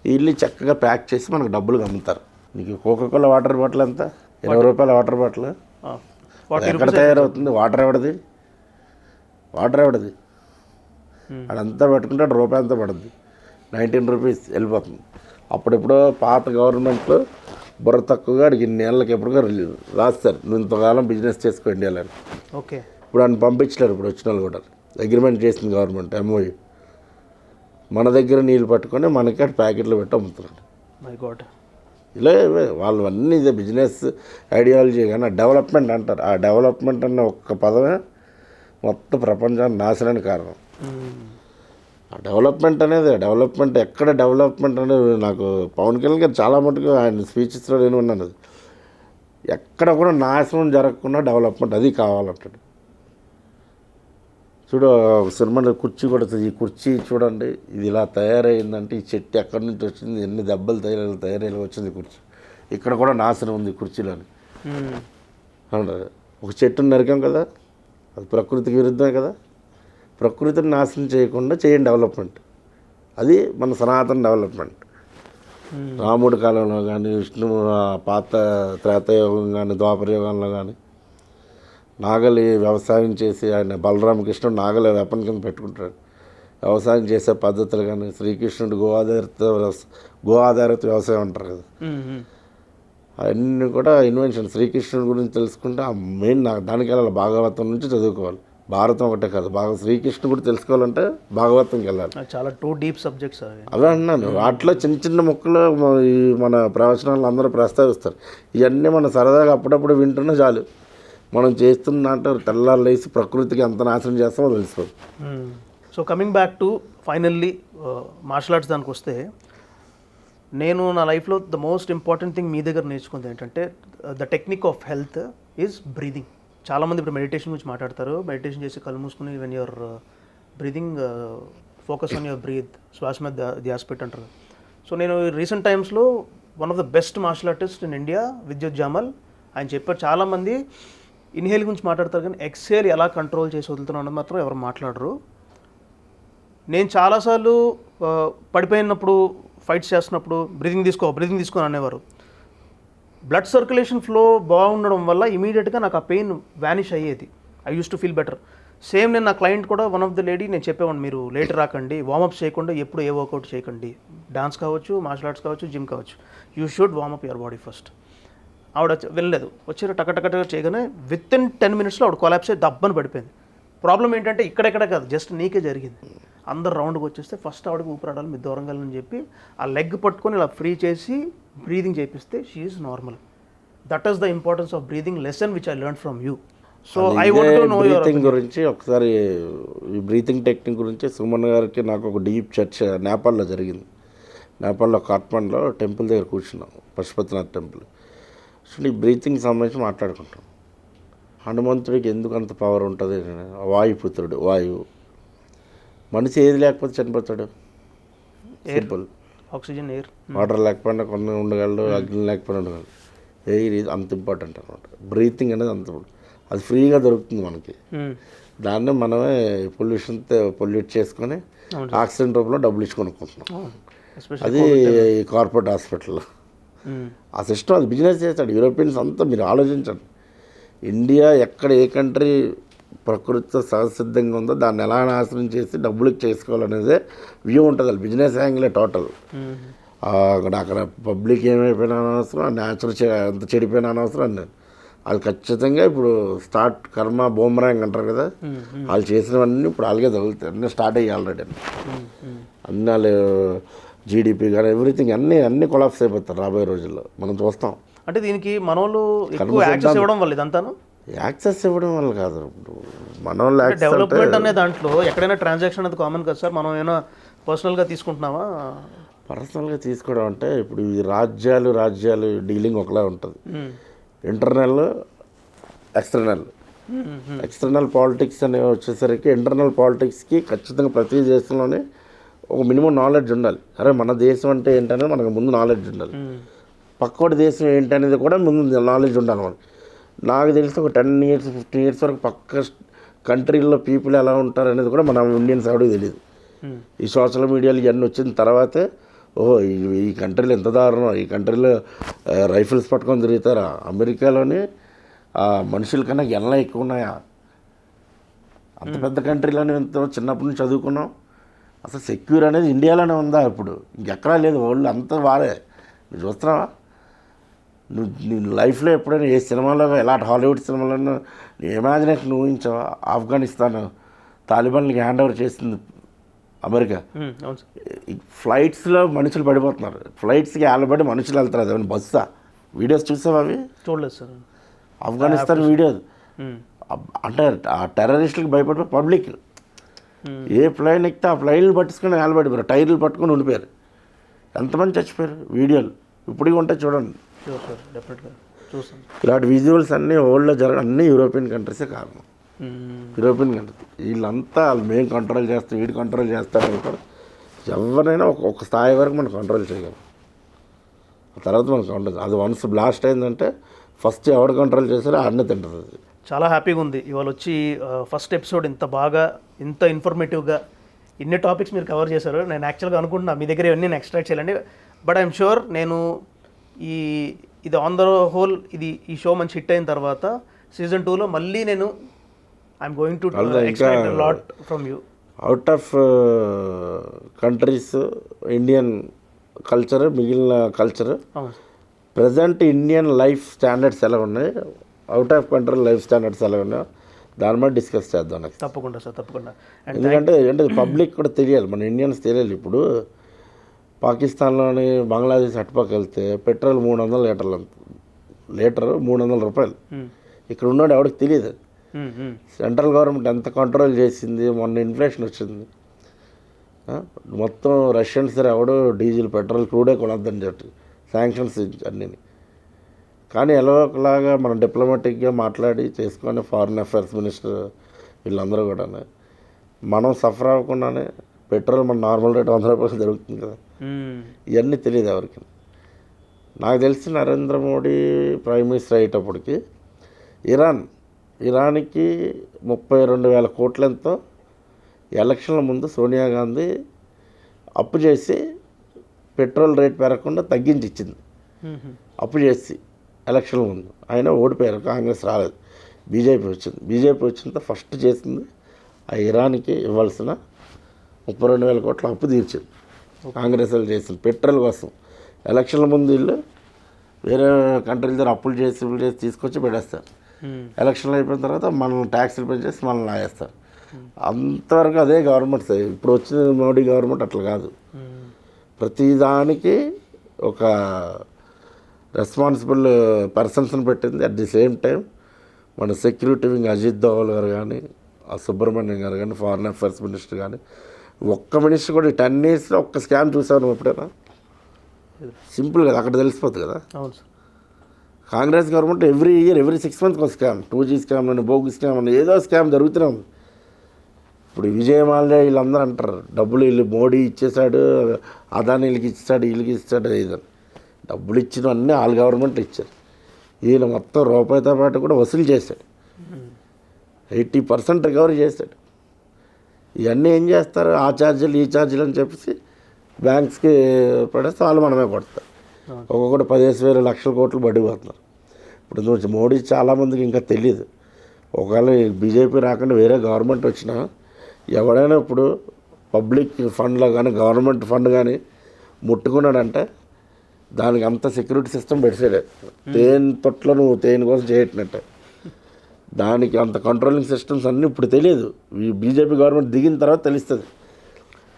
వీళ్ళు చక్కగా ప్యాక్ చేసి మనకు డబ్బులు అమ్ముతారు. నీకు కోకోకోలా వాటర్ బాటిల్ ఎంత, 20 రూపాయల వాటర్ బాటిల్ ఎక్కడ తయారవుతుంది? వాటర్ ఎవడది? అదంతా పెట్టుకుంటే రూపాయి అంతా పడుద్ది. 19 రూపీస్ వెళ్ళిపోతుంది. అప్పుడెప్పుడో పాత గవర్నమెంట్లో బుర్ర తక్కువగా అడిగి ఇన్నేళ్ళకి ఎప్పుడుగా రాస్తారు, నువ్వు ఇంతకాలం బిజినెస్ చేసుకో ఇండియాలో. ఓకే. ఇప్పుడు ఆయన పంపించలేరు. ఇప్పుడు వచ్చిన వాళ్ళు కూడా అగ్రిమెంట్ చేసింది గవర్నమెంట్ ఎంఓయూ. మన దగ్గర నీళ్ళు పట్టుకొని మనకి ప్యాకెట్లు పెట్టి అమ్ముతున్నాడు. My God. ఇలా వాళ్ళు అన్నీ ఇదే బిజినెస్ ఐడియాలజీ. కానీ డెవలప్మెంట్ అంటారు. ఆ డెవలప్మెంట్ అన్న ఒక్క పదమే మొత్తం ప్రపంచాన్ని నాశనానికి కారణం. ఆ డెవలప్మెంట్ ఎక్కడ డెవలప్మెంట్ అనేది నాకు పవన్ కళ్యాణ్ గారు చాలా మటుకు ఆయన స్పీచెస్లో నేను ఉన్నాను. అది ఎక్కడ కూడా నాశనం జరగకుండా డెవలప్మెంట్ అది కావాలంటాడు. చూడు సినిమాలో కుర్చీ కూడా, ఈ కుర్చీ చూడండి, ఇది ఇలా తయారైందంటే ఈ చెట్టు ఎక్కడి నుంచి వచ్చింది, ఎన్ని దెబ్బలు తయారై వచ్చింది కుర్చీ. ఇక్కడ కూడా నాశనం ఉంది కుర్చీలోని. ఒక చెట్టును నరికాం కదా, అది ప్రకృతికి విరుద్ధమే కదా. ప్రకృతిని నాశనం చేయకుండా చేయండి డెవలప్మెంట్. అది మన సనాతన డెవలప్మెంట్. రాముడి కాలంలో కానీ, విష్ణు పాత త్రేతాయుగం కానీ, ద్వాపరయుగంలో కానీ నాగలి వ్యవసాయం చేసి ఆయన బలరామకృష్ణుడు నాగలి వెపన్ కింద పెట్టుకుంటాడు. వ్యవసాయం చేసే పద్ధతులు కానీ, శ్రీకృష్ణుడు గో ఆధారిత వ్యవసాయం అంటారు కదా, అవన్నీ కూడా ఇన్వెన్షన్. శ్రీకృష్ణుడి గురించి తెలుసుకుంటే ఆ మెయిన్ దానికి వెళ్ళాలి. భాగవతం నుంచి చదువుకోవాలి. భారతం ఒకటే కాదు, శ్రీకృష్ణుడు కూడా తెలుసుకోవాలంటే భాగవతంకి వెళ్ళాలి. చాలా టూ డీప్ సబ్జెక్ట్స్ అవే అన్నాను. వాటిలో చిన్న చిన్న ముక్కలు ఈ మన ప్రవచనాలు అందరూ ప్రస్తావిస్తారు. ఇవన్నీ మనం సరదాగా అప్పుడప్పుడు వింటున్నా చాలు. మనం చేస్తున్నట్టు తెల్లారు లేసి ప్రకృతికి ఎంత నాశనం చేస్తామో తెలుసుకోవాలి. So coming back to finally martial arts దానికి వస్తే, నేను నా లైఫ్లో ద మోస్ట్ ఇంపార్టెంట్ థింగ్ మీ దగ్గర నేర్చుకుంది ఏంటంటే the technique of health is breathing. చాలామంది ఇప్పుడు మెడిటేషన్ గురించి మాట్లాడతారు. మెడిటేషన్ చేసి కళ్ళు మూసుకుని when your breathing focus on your breath, శ్వాస మీద ధ్యాస పెట్టంటారు. సో నేను రీసెంట్ టైమ్స్లో one of the best martial artist in India Vidyut Jammwal ఆయన చెప్పారు. చాలామంది ఇన్హేల్ గురించి మాట్లాడతారు కానీ ఎక్స్హేల్ ఎలా కంట్రోల్ చేసి వదులుతున్నాను మాత్రం ఎవరు మాట్లాడరు. నేను చాలాసార్లు పడిపోయినప్పుడు, ఫైట్స్ చేస్తున్నప్పుడు బ్రీదింగ్ తీసుకో అనేవారు. బ్లడ్ సర్క్యులేషన్ ఫ్లో బాగుండడం వల్ల ఇమీడియట్గా నాకు ఆ పెయిన్ వ్యానిష్ అయ్యేది. I use to feel better. Same నేను నా క్లయింట్ కూడా వన్ ఆఫ్ ద లేడీ నేను చెప్పేవాడిని, మీరు లేట్ రాకండి, వార్మప్ చేయకుండా ఎప్పుడు ఏ వర్కౌట్ చేయకండి. డాన్స్ కావచ్చు, మార్షల్ ఆర్ట్స్ కావచ్చు, జిమ్ కావచ్చు, you should warm up your body first. ఆవిడ వెళ్ళలేదు, వచ్చారు టకటక చేయగానే విత్ ఇన్ 10 minutesలో ఆవిడ కొలాప్స్ అయ్యి దబ్బని పడిపోయింది. ప్రాబ్లం ఏంటంటే ఇక్కడెక్కడ కాదు, జస్ట్ నీకే జరిగింది. అందరు రౌండ్కి వచ్చేస్తే ఫస్ట్ ఆవిడకి ఊపిరాడాలి, మీరు దూరంగా అని చెప్పి ఆ లెగ్ పట్టుకొని ఇలా ఫ్రీ చేసి బ్రీదింగ్ చేపిస్తే she is normal. That is the importance of breathing lesson which I learn from you. So I want to know your breathing గురించి. ఒకసారి ఈ బ్రీతింగ్ టెక్నిక్ గురించి సుమన్ గారికి నాకు ఒక డీప్ చర్చ నేపాల్లో జరిగింది. నేపాల్లో కాట్మండ్లో టెంపుల్ దగ్గర కూర్చున్నాం, పశుపతినాథ్ టెంపుల్. సో ఈ బ్రీతింగ్ సంబంధించి మాట్లాడుకుంటాం. హనుమంతుడికి ఎందుకు అంత పవర్ ఉంటుంది? వాయుపుత్రుడు, వాయువు. మనిషి ఏది లేకపోతే చనిపోతాడు, సింపుల్. Oxygen, air. వాటర్ లేకపోయినా కొన్ని ఉండగలడు, అగ్ని లేకపోయినా ఉండగలడు. ఎయిర్ అంత ఇంపార్టెంట్ అనమాట. బ్రీతింగ్ అనేది అంత, అది ఫ్రీగా దొరుకుతుంది మనకి. దాన్ని మనమే పొల్యూట్ చేసుకొని ఆక్సిజన్ రూపంలో డబ్బులు ఇచ్చి కొనుక్కుంటున్నాం. అది కార్పొరేట్ హాస్పిటల్లో ఆ సిస్టమ్, అది బిజినెస్ చేస్తాడు. యూరోపియన్స్ అంతా మీరు ఆలోచించండి. ఇండియా ఎక్కడ ఏ కంట్రీ ప్రకృతితో సహసిద్ధంగా ఉందో దాన్ని ఎలా నాశనం చేసి డబ్బులకు చేసుకోవాలనేదే వ్యూ ఉంటుంది. అది బిజినెస్ యాంగిలే టోటల్. అక్కడ పబ్లిక్ ఏమైపోయినా అనవసరం, న్యాచురల్ ఎంత చెడిపోయినా అనవసరం. వాళ్ళు ఖచ్చితంగా ఇప్పుడు స్టార్ట్ కర్మ బూమరాంగ్ అంటారు కదా, వాళ్ళు చేసినవన్నీ ఇప్పుడు అలాగే తగులుతాయి. అన్నీ స్టార్ట్ అయ్యి ఆల్రెడీ. అన్నీ వాళ్ళు జీడిపి కానీ ఎవ్రీథింగ్ అన్నీ కొలాప్స్ అయిపోతారు రాబోయే రోజుల్లో, మనం చూస్తాం. అంటే దీనికి మనోళ్ళు ఎక్కువ యాక్సెస్ ఇవ్వడం వల్ల ఇదంతాను. యాక్సెస్ ఇవ్వడం వల్ల కాదు, మనోళ్ళు డెవలప్మెంట్ అనే దాంట్లో ఎక్కడైనా ట్రాన్సాక్షన్ అనేది కామన్ కదా సార్. మనం ఏమైనా పర్సనల్గా తీసుకుంటున్నామా? పర్సనల్గా తీసుకోవడం అంటే ఇప్పుడు ఈ రాజ్యాలు డీలింగ్ ఒకలా ఉంటుంది. ఇంటర్నల్, ఎక్స్టర్నల్ పాలిటిక్స్ అనేవి వచ్చేసరికి ఇంటర్నల్ పాలిటిక్స్కి ఖచ్చితంగా ప్రతి దేశంలోనే ఒక మినిమం నాలెడ్జ్ ఉండాలి. అరే మన దేశం అంటే ఏంటనేది మనకు ముందు నాలెడ్జ్ ఉండాలి. పక్కోటి దేశం ఏంటనేది కూడా ముందు నాలెడ్జ్ ఉండాలి మనకి. నాకు తెలిసి ఒక 10 years 15 years వరకు పక్క కంట్రీల్లో పీపుల్ ఎలా ఉంటారు అనేది కూడా మన ఇండియన్స్ ఎవరికి తెలియదు. ఈ సోషల్ మీడియాలు ఇవన్నీ వచ్చిన తర్వాతే ఓహో ఈ కంట్రీలో ఎంత దారుణం, ఈ కంట్రీలో రైఫిల్స్ పట్టుకొని తిరుగుతారా, అమెరికాలోని మనుషుల కన్నా ఎన్నో ఎక్కువ ఉన్నాయా, అంత పెద్ద కంట్రీలోనే ఎంత చిన్నప్పటి నుంచి చదువుకున్నాం, అసలు సెక్యూర్ అనేది ఇండియాలోనే ఉందా ఇప్పుడు? ఇంకెక్కడా లేదు, వరల్డ్ అంతా వారే. నువ్వు చూస్తున్నావా? నీ లైఫ్లో ఎప్పుడైనా ఏ సినిమాలో, ఎలాంటి హాలీవుడ్ సినిమాలోనూ నీ ఇమాజినేషన్ ఊహించావా? ఆఫ్ఘనిస్తాన్ తాలిబాన్లకి హ్యాండ్ ఓవర్ చేసింది అమెరికా. అవును సార్. ఫ్లైట్స్లో మనుషులు పడిపోతున్నారు, ఫ్లైట్స్కి ఆలబడి మనుషులు వెళ్తారు. అదేమన్నా బస్సా? వీడియోస్ చూసావా అవి? చూడలేదు సార్. ఆఫ్ఘనిస్తాన్ వీడియో. అంటే ఆ టెర్రరిస్టులకు భయపడిపోయి పబ్లిక్ ఏ ప్లైన్ ఎక్కితే ఆ ప్లైన్లు పట్టుకుని నిలబడిపోయారు, టైర్లు పట్టుకొని ఉండిపోయారు. ఎంతమంది చచ్చిపోయారు వీడియోలు ఇప్పటికీ ఉంటాయి, చూడండి. డెఫినెట్గా చూస్తాను. ఇలాంటి విజువల్స్ అన్నీ వరల్డ్లో జరగడం అన్నీ యూరోపియన్ కంట్రీసే కారణం. యూరోపియన్ కంట్రీ వీళ్ళంతా మేము కంట్రోల్ చేస్తాం, వీడు కంట్రోల్ చేస్తాడు అనుకోరు. ఎవరైనా ఒక స్థాయి వరకు మనం కంట్రోల్ చేయగలం, ఆ తర్వాత మనం కంట్రోల్. అది వన్స్ బ్లాస్ట్ అయిందంటే ఫస్ట్ ఎవరు కంట్రోల్ చేస్తారో ఆడనే తింటుంది అది. చాలా హ్యాపీగా ఉంది ఇవాళ వచ్చి ఫస్ట్ ఎపిసోడ్ ఇంత బాగా, ఇంత ఇన్ఫర్మేటివ్గా ఇన్ని టాపిక్స్ మీరు కవర్ చేశారు. నేను యాక్చువల్గా అనుకుంటున్నా మీ దగ్గర ఇవన్నీ ఎక్స్ట్రాక్ట్ చేయాలండి. బట్ ఐఎమ్ షూర్ నేను ఇది ఆన్ ద హోల్ ఈ షో మంచి హిట్ అయిన తర్వాత సీజన్ 2లో మళ్ళీ నేను I'm going to expect a lot from you. Out of countries Indian culture, మిగిలిన culture, present Indian life standards ఎలా ఉన్నాయి, out of country life standards ఎలా ఉన్నాయో దాని మీద డిస్కస్ చేద్దాం నెక్స్ట్. తప్పకుండా సార్, తప్పకుండా. ఎందుకంటే పబ్లిక్ కూడా తెలియాలి, మన ఇండియన్స్ తెలియాలి. ఇప్పుడు పాకిస్తాన్లోని బంగ్లాదేశ్ అటుపక్క వెళ్తే పెట్రోల్ 300 లీటరు 300 రూపాయలు. ఇక్కడ ఉన్నాడు ఎవరికి తెలియదు. సెంట్రల్ గవర్నమెంట్ ఎంత కంట్రోల్ చేసింది. మొన్న ఇన్ఫ్లేషన్ వచ్చింది, మొత్తం రష్యన్స్ ఎవడు డీజిల్ పెట్రోల్ క్రూడే కొనద్దని చెప్పి శాంక్షన్స్ అన్నీ. కానీ ఎలాగోలాగా మనం డిప్లొమాటిక్గా మాట్లాడి చేసుకొని ఫారిన్ అఫైర్స్ మినిస్టర్ వీళ్ళందరూ కూడా మనం సఫర్ అవ్వకుండానే పెట్రోల్ మన నార్మల్ రేట్ 100 రూపాయలు దొరుకుతుంది కదా. ఇవన్నీ తెలియదు ఎవరికి. నాకు తెలిసి నరేంద్ర మోడీ ప్రైమ్ మినిస్టర్ అయ్యేటప్పటికి ఇరాన్కి 32,000 కోట్లెంతో ఎలక్షన్ల ముందు సోనియా గాంధీ అప్పు చేసి పెట్రోల్ రేట్ పెరగకుండా తగ్గించి ఇచ్చింది. అప్పు చేసి ఎలక్షన్ల ముందు ఆయన ఓడిపోయారు, కాంగ్రెస్ రాలేదు, బీజేపీ వచ్చింది. బీజేపీ వచ్చినంత ఫస్ట్ చేసింది ఆ ఇరాన్కి ఇవ్వాల్సిన 32,000 కోట్ల అప్పు తీర్చింది. కాంగ్రెస్ వాళ్ళు చేసింది పెట్రోల్ కోసం. ఎలక్షన్ల ముందు వీళ్ళు వేరే కంట్రీల దగ్గర అప్పులు చేసి తీసుకొచ్చి పెట్టేస్తారు. ఎలక్షన్లు అయిపోయిన తర్వాత మనల్ని ట్యాక్సులు పెంచేసి మనల్ని లాగేస్తారు. అంతవరకు అదే గవర్నమెంట్. ఇప్పుడు వచ్చిన మోడీ గవర్నమెంట్ అట్లా కాదు. ప్రతిదానికి ఒక రెస్పాన్సిబుల్ పర్సన్స్ని పెట్టింది. అట్ ది సేమ్ టైం మన సెక్యూరిటీ వింగ్ అజిత్ దోవల్ గారు కానీ, ఆ సుబ్రహ్మణ్యం గారు కానీ, ఫారిన్ అఫైర్స్ మినిస్టర్ కానీ, ఒక్క మినిస్టర్ కూడా 10 yearsలో ఒక్క స్కామ్ చూసాను ఎప్పుడైనా? సింపుల్ కదా, అక్కడ తెలిసిపోతుంది కదా. అవును sir. Congress government every 6 months ఒక స్కామ్, 2G స్కామ్ అని, బోగి స్కామ్ అని, ఏదో స్కామ్ జరుగుతూనే ఉంది. ఇప్పుడు విజయ్ మాల్యా వీళ్ళందరూ అంటారు డబ్బులు వీళ్ళు మోడీ ఇచ్చేసాడు, అదాని వీళ్ళకి ఇచ్చాడు, వీళ్ళకి ఇచ్చాడు, ఇదని. డబ్బులు ఇచ్చిన అన్నీ వాళ్ళ గవర్నమెంట్ ఇచ్చారు. ఈయన మొత్తం రూపాయితో పాటు కూడా వసూలు చేశాడు, 80% రికవరీ చేశాడు. ఇవన్నీ ఏం చేస్తారు, ఆ ఛార్జీలు ఈ ఛార్జీలు అని చెప్పేసి బ్యాంక్స్కి పడేస్తే వాళ్ళు మనమే కొడతారు. ఒక్కొక్కటి 15,000 లక్షల కోట్లు పడిపోతున్నారు. ఇప్పుడు నువ్వు మోడీ చాలామందికి ఇంకా తెలియదు. ఒకవేళ బీజేపీ రాకుండా వేరే గవర్నమెంట్ వచ్చినా ఎవడైనా ఇప్పుడు పబ్లిక్ ఫండ్లో కానీ గవర్నమెంట్ ఫండ్ కానీ ముట్టుకున్నాడంటే దానికి అంత సెక్యూరిటీ సిస్టమ్ పెట్టాడు. తేనె తొట్లో నువ్వు తేనె కోసం చేయట్నట్టే దానికి అంత కంట్రోలింగ్ సిస్టమ్స్ అన్నీ ఇప్పుడు తెలియదు. ఈ బీజేపీ గవర్నమెంట్ దిగిన తర్వాత తెలుస్తుంది.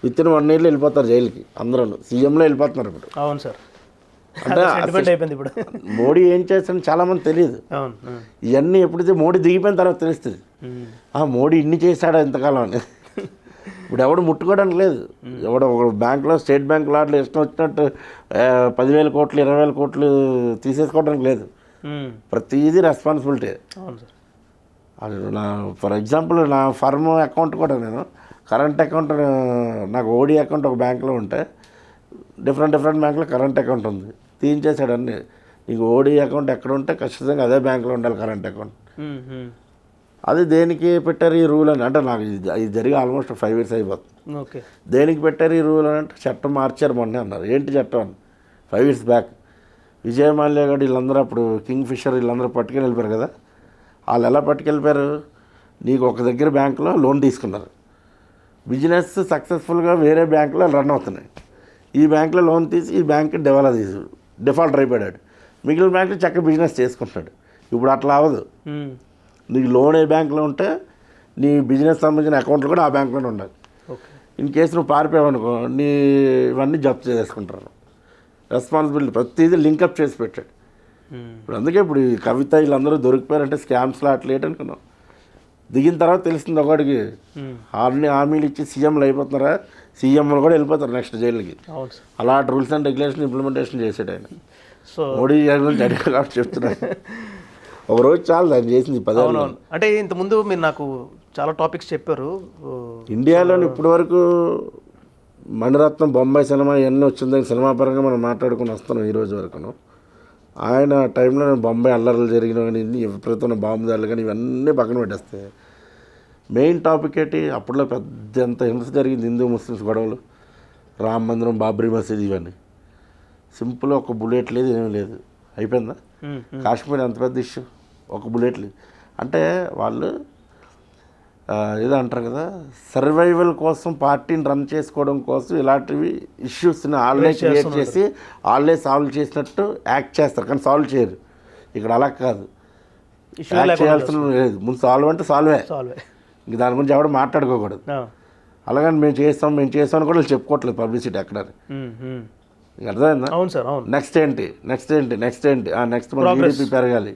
విత్ ఇన్ 1 yearలో వెళ్ళిపోతారు జైలుకి అందరూ. సీఎంలో వెళ్ళిపోతున్నారు ఇప్పుడు. అవును సార్. అంటే అయిపోయింది ఇప్పుడు. మోడీ ఏం చేస్తాడని చాలామంది తెలియదు. ఇవన్నీ ఎప్పుడైతే మోడీ దిగిపోయిన తర్వాత తెలుస్తుంది, మోడీ ఇన్ని చేశాడా ఇంతకాలం అని. ఇప్పుడు ఎవడు ముట్టుకోవడానికి లేదు. ఎవడో ఒక బ్యాంకులో స్టేట్ బ్యాంక్ లాట్లో ఇష్టం వచ్చినట్టు 10,000 కోట్లు 20,000 కోట్లు తీసేసుకోవడానికి లేదు. ప్రతిదీ రెస్పాన్సిబిలిటీ. అది ఫర్ ఎగ్జాంపుల్ నా ఫర్మ్ అకౌంట్ కూడా నేను కరెంట్ అకౌంట్, నాకు ఓడి అకౌంట్ ఒక బ్యాంక్లో ఉంటే డిఫరెంట్ బ్యాంకులో కరెంట్ అకౌంట్ ఉంది, తీయించేసాడు అన్నీ. నీకు ఓడి అకౌంట్ ఎక్కడ ఉంటే ఖచ్చితంగా అదే బ్యాంకులో ఉండాలి కరెంట్ అకౌంట్. అది దేనికి పెట్టారు ఈ రూల్ అని అంటే నాకు ఇది జరిగి ఆల్మోస్ట్ 5 years అయిపోతుంది. ఓకే, దేనికి పెట్టారు ఈ రూల్ అని అంటే చట్టం మార్చారు మొన్నే అన్నారు. ఏంటి చట్టం అని 5 years బ్యాక్ విజయ్ మాల్యా గారు వీళ్ళందరూ అప్పుడు కింగ్ ఫిషర్ వీళ్ళందరూ పట్టుకెళ్ళి వెళ్ళిపోయారు కదా. వాళ్ళు ఎలా పట్టుకెళ్ళిపోయారు, నీకు ఒక దగ్గర బ్యాంకులో లోన్ తీసుకున్నారు, బిజినెస్ సక్సెస్ఫుల్గా వేరే బ్యాంకులో రన్ అవుతున్నాయి. ఈ బ్యాంకులో లోన్ తీసి ఈ బ్యాంక్ డిఫాల్టర్ అయిపోయాడు. మిగిలిన బ్యాంకులో చక్కగా బిజినెస్ చేసుకుంటున్నాడు. ఇప్పుడు అట్లా అవ్వదు. నీకు లోన్ ఏ బ్యాంకులో ఉంటే నీ బిజినెస్ సంబంధించిన అకౌంట్లు కూడా ఆ బ్యాంకులోనే ఉండాలి. ఇన్ కేసు నువ్వు పారిపోయావనుకో నీ ఇవన్నీ జప్తు చేసుకుంటారు. రెస్పాన్సిబిలిటీ ప్రతిదీ లింకప్ చేసి పెట్టాడు. ఇప్పుడు అందుకే ఇప్పుడు ఈ కవిత వీళ్ళందరూ దొరికిపోయారంటే స్కామ్స్లో అట్లా ఏంటనుకున్నాం. దిగిన తర్వాత తెలిసింది ఒకటికి అన్ని హామీలు ఇచ్చి సీఎంలు అయిపోతున్నారా, సీఎంలు కూడా వెళ్ళిపోతారు నెక్స్ట్ జైలుకి. అలాంటి రూల్స్ అండ్ రెగ్యులేషన్ ఇంప్లిమెంటేషన్ చేసాడు ఆయన. సో మోడీ గారి గురించి అడిగా కాబట్టి చెప్తున్నాను. ఒకరోజు చాలు దాన్ని చేసింది 10 ఏళ్ళు. అంటే ఇంతకుముందు మీరు నాకు చాలా టాపిక్స్ చెప్పారు. ఇండియాలో ఇప్పటి వరకు మణిరత్నం బొంబాయి సినిమా ఇవన్నీ వచ్చిందని సినిమా పరంగా మనం మాట్లాడుకుని వస్తున్నాం ఈ రోజు వరకును. ఆయన టైంలో బొంబాయి అల్లర్లు జరిగిన కానీ విపరీతమైన బాంబు దాడులు కానీ ఇవన్నీ పక్కన పెట్టేస్తాయి. మెయిన్ టాపిక్ ఏంటి, అప్పట్లో పెద్ద ఎంత హింస జరిగింది, హిందూ ముస్లిమ్స్ గొడవలు, రామ మందిరం, బాబ్రీ మసీద్, ఇవన్నీ సింపుల్. ఒక బుల్లెట్ లేదు, ఏమీ లేదు, అయిపోయిందా? కాశ్మీర్ ఎంత పెద్ద ఇష్యూ, ఒక బుల్లెట్ లేదు. అంటే వాళ్ళు ఏదో అంటారు కదా, సర్వైవల్ కోసం పార్టీని రన్ చేసుకోవడం కోసం ఇలాంటివి ఇష్యూస్ని వాళ్ళే క్రియేట్ చేసి వాళ్ళే సాల్వ్ చేసినట్టు యాక్ట్ చేస్తారు, కానీ సాల్వ్ చేయరు. ఇక్కడ అలా కాదు, యాక్ట్ చేయాల్సిన లేదు. ముందు సాల్వ్ అంటే సాల్వే, ఇంక దాని గురించి ఎవరు మాట్లాడుకోకూడదు. అలాగని మేము చేస్తామని కూడా వాళ్ళు చెప్పుకోవట్లేదు పబ్లిసిటీ ఎక్కడ. ఇంక అర్థమైందా? అవును సార్, అవును. నెక్స్ట్ ఏంటి నెక్స్ట్ మన జీడీపీ పెరగాలి,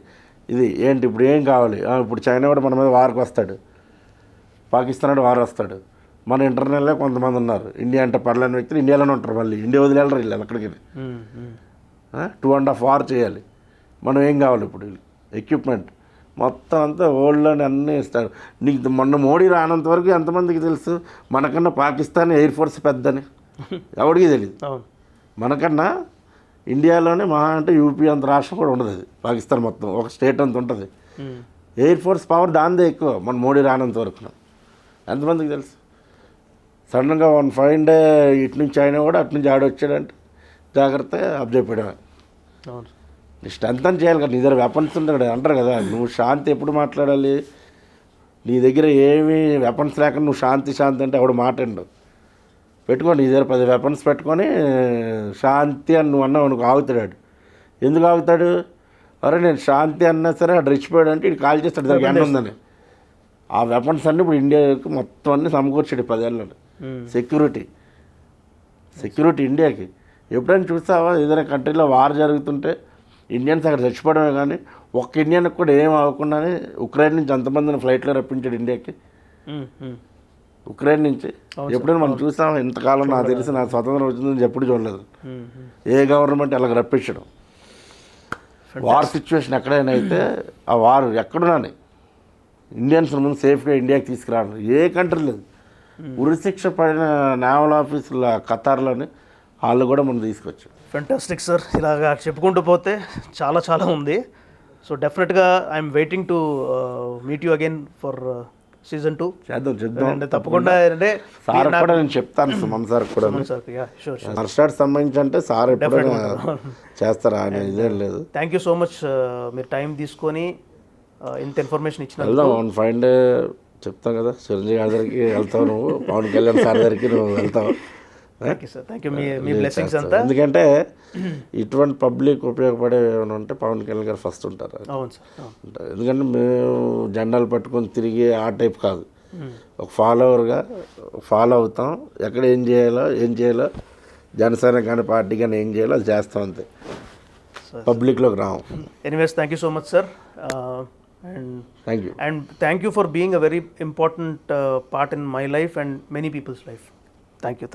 ఇది ఏంటి, ఇప్పుడు ఏం కావాలి, ఇప్పుడు చైనా కూడా మన మీద వారికి వస్తాడు, పాకిస్తాన్ వారు వస్తాడు. మన ఇంటర్నల్లో కొంతమంది ఉన్నారు, ఇండియా అంటే పడలేని వ్యక్తులు ఇండియాలోనే ఉంటారు, మళ్ళీ ఇండియా వదిలేళ్ళరు వీళ్ళు అక్కడికి. 2.5 వార్ చేయాలి. మనం ఏం కావాలి ఇప్పుడు, ఎక్విప్మెంట్ మొత్తం అంతా వరల్డ్లోనే అన్నీ ఇస్తారు. నీకు మొన్న మోడీ రానంత వరకు ఎంతమందికి తెలుసు మనకన్నా పాకిస్తాన్ ఎయిర్ ఫోర్స్ పెద్దని? ఎవరికి తెలియదు. మనకన్నా ఇండియాలోనే మహా అంటే యూపీ అంత రాష్ట్రం కూడా ఉండదు, అది పాకిస్తాన్ మొత్తం ఒక స్టేట్ అంత ఉంటుంది. ఎయిర్ ఫోర్స్ పవర్ దాందే ఎక్కువ మన మోడీ రానంత వరకు. ఎంతమందికి తెలుసు? సడన్గా 1 ఫైన్ డే ఇటు నుంచి అయినా కూడా అటు నుంచి ఆడొచ్చాడంటే జాగ్రత్త అబ్జర్వ్ చేయడమే. నీ స్ట్రెంత్ అని చేయాలి కదా, నీ దగ్గర వెపన్స్ ఉంటాయి అంటారు కదా, నువ్వు శాంతి ఎప్పుడు మాట్లాడాలి? నీ దగ్గర ఏమీ వెపన్స్ లేకుండా నువ్వు శాంతి అంటే ఎవడు మాట్లాడు. పెట్టుకోండి నీ దగ్గర 10 వెపన్స్ పెట్టుకొని శాంతి అని నువ్వు అన్నావు అనుకో, ఆగుతాడు. ఎందుకు ఆగుతాడు? అరే నేను శాంతి అన్నా సరే అటు రెచ్చిపోయాడు అంటే ఇటు కాల్ చేస్తాడు, దానికి ఎండ ఉందని. ఆ వెపన్స్ అన్నీ ఇప్పుడు ఇండియాకి మొత్తం అన్నీ సమకూర్చాడు 10 ఏళ్ళలో. సెక్యూరిటీ ఇండియాకి. ఎప్పుడైనా చూస్తావా ఏదైనా కంట్రీలో వార్ జరుగుతుంటే ఇండియన్స్ అక్కడ చచ్చిపోవడమే, కానీ ఒక్క ఇండియన్కి కూడా ఏం అవ్వకుండానే ఉక్రెయిన్ నుంచి అంతమందిని ఫ్లైట్లో రప్పించాడు ఇండియాకి. ఉక్రెయిన్ నుంచి ఎప్పుడైనా మనం చూసాం ఇంతకాలం? నాకు తెలిసి నాకు స్వతంత్రం వచ్చిందని ఎప్పుడు చూడలేదు ఏ గవర్నమెంట్ అలాగ రప్పించడం. వార్ సిచ్యువేషన్ ఎక్కడైనా అయితే ఆ వార్ ఎక్కడున్నాను ఇండియన్స్ ముందు సేఫ్గా ఇండియాకి తీసుకురావాలి. ఏ కంట్రీ లేదు. ఉరిశిక్ష పడిన నేవల్ ఆఫీసుల ఖతార్లోని వాళ్ళు కూడా మనం తీసుకొచ్చాం. ఫెంటాస్టిక్ సార్, ఇలాగా చెప్పుకుంటూ పోతే చాలా చాలా ఉంది. సో డెఫినెట్గా I'm waiting to meet you again for season 2. చేద్దాం తప్పకుండా. అంటే సార్ కూడా నేను చెప్తాను, సుమన్ సార్ కూడా నర్స్టార్ట్ సంబంధించి అంటే సార్ ఎప్పుడైనా చేస్తారా అని ఇదేం లేదు. థ్యాంక్ యూ సో మచ్, మీరు టైం తీసుకొని ఇంత ఇన్ఫర్మేషన్ ఇచ్చిన. వెళ్దాం 1 ఫైన్ డే చెప్తాం కదా, చిరంజీవి గారి దగ్గరికి వెళ్తావు నువ్వు, పవన్ కళ్యాణ్ సార్ దగ్గరికి నువ్వు వెళ్తావు. Thank you sir, thank you. Me blessings అంతా. ఎందుకంటే ఇటువంటి పబ్లిక్ ఉపయోగపడే ఏమైనా ఉంటే పవన్ కళ్యాణ్ గారు ఫస్ట్ ఉంటారు. అవును సార్. ఎందుకంటే మేము జెండాలు పట్టుకొని తిరిగి ఆ టైప్ కాదు, ఒక ఫాలోవర్గా ఫాలో అవుతాం. ఎక్కడ ఏం చేయాలో జనసేన కానీ పార్టీ కానీ ఏం చేయాలో అది చేస్తాం, అంతే. పబ్లిక్లోకి రాము. Anyways, thank you so much sir. And thank you for being a very important part in my life and many people's life. Thank you.